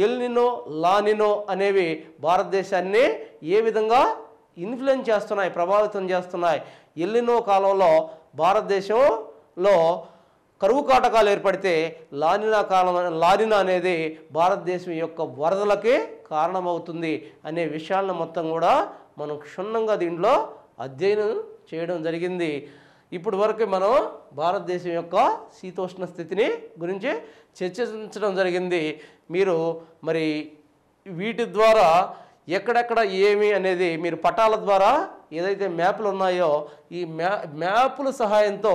ఎల్నినో లానినో అనేవి భారతదేశాన్ని ఏ విధంగా ఇన్ఫ్లుయెన్స్ చేస్తున్నాయి, ప్రభావితం చేస్తున్నాయి. ఎల్నినో కాలంలో భారతదేశంలో కరువు కాటకాలు ఏర్పడితే లానినా అనేది భారతదేశం యొక్క వరదలకి కారణమవుతుంది అనే విషయాలను మొత్తం కూడా మనం క్షుణ్ణంగా దీంట్లో అధ్యయనం చేయడం జరిగింది. ఇప్పుడు వరకు మనం భారతదేశం యొక్క శీతోష్ణ స్థితిని గురించి చర్చించడం జరిగింది. మీరు మరి వీటి ద్వారా ఎక్కడెక్కడ ఏమి అనేది మీరు పటాల ద్వారా ఏదైతే మ్యాప్లు ఉన్నాయో ఈ మ్యాప్ల సహాయంతో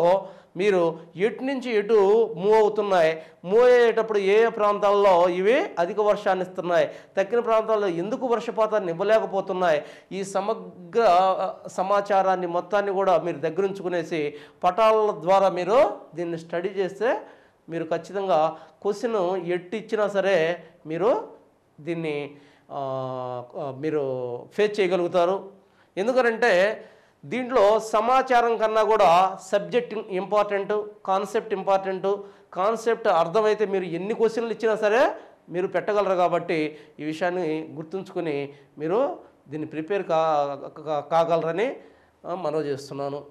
మీరు ఎటు నుంచి ఎటు మూవ్ అవుతున్నాయి, మూవ్ అయ్యేటప్పుడు ఏ ప్రాంతాల్లో ఇవి అధిక వర్షాన్ని ఇస్తున్నాయి, తక్కిన ప్రాంతాల్లో ఎందుకు వర్షపాతాన్ని ఇవ్వలేకపోతున్నాయి, ఈ సమగ్ర సమాచారాన్ని మొత్తాన్ని కూడా మీరు దగ్గరుంచుకునేసి పటాల ద్వారా మీరు దీన్ని స్టడీ చేస్తే మీరు ఖచ్చితంగా క్వశ్చన్ ఎట్టు ఇచ్చినా సరే మీరు దీన్ని మీరు ఫేస్ చేయగలుగుతారు. ఎందుకంటే దీంట్లో సమాచారం కన్నా కూడా subject important, concept important. Concept అర్థమైతే మీరు ఎన్ని క్వశ్చన్లు ఇచ్చినా సరే మీరు పెట్టగలరు. కాబట్టి ఈ విషయాన్ని గుర్తుంచుకొని మీరు దీన్ని ప్రిపేర్ కాగలరని మనవి చేస్తున్నాను.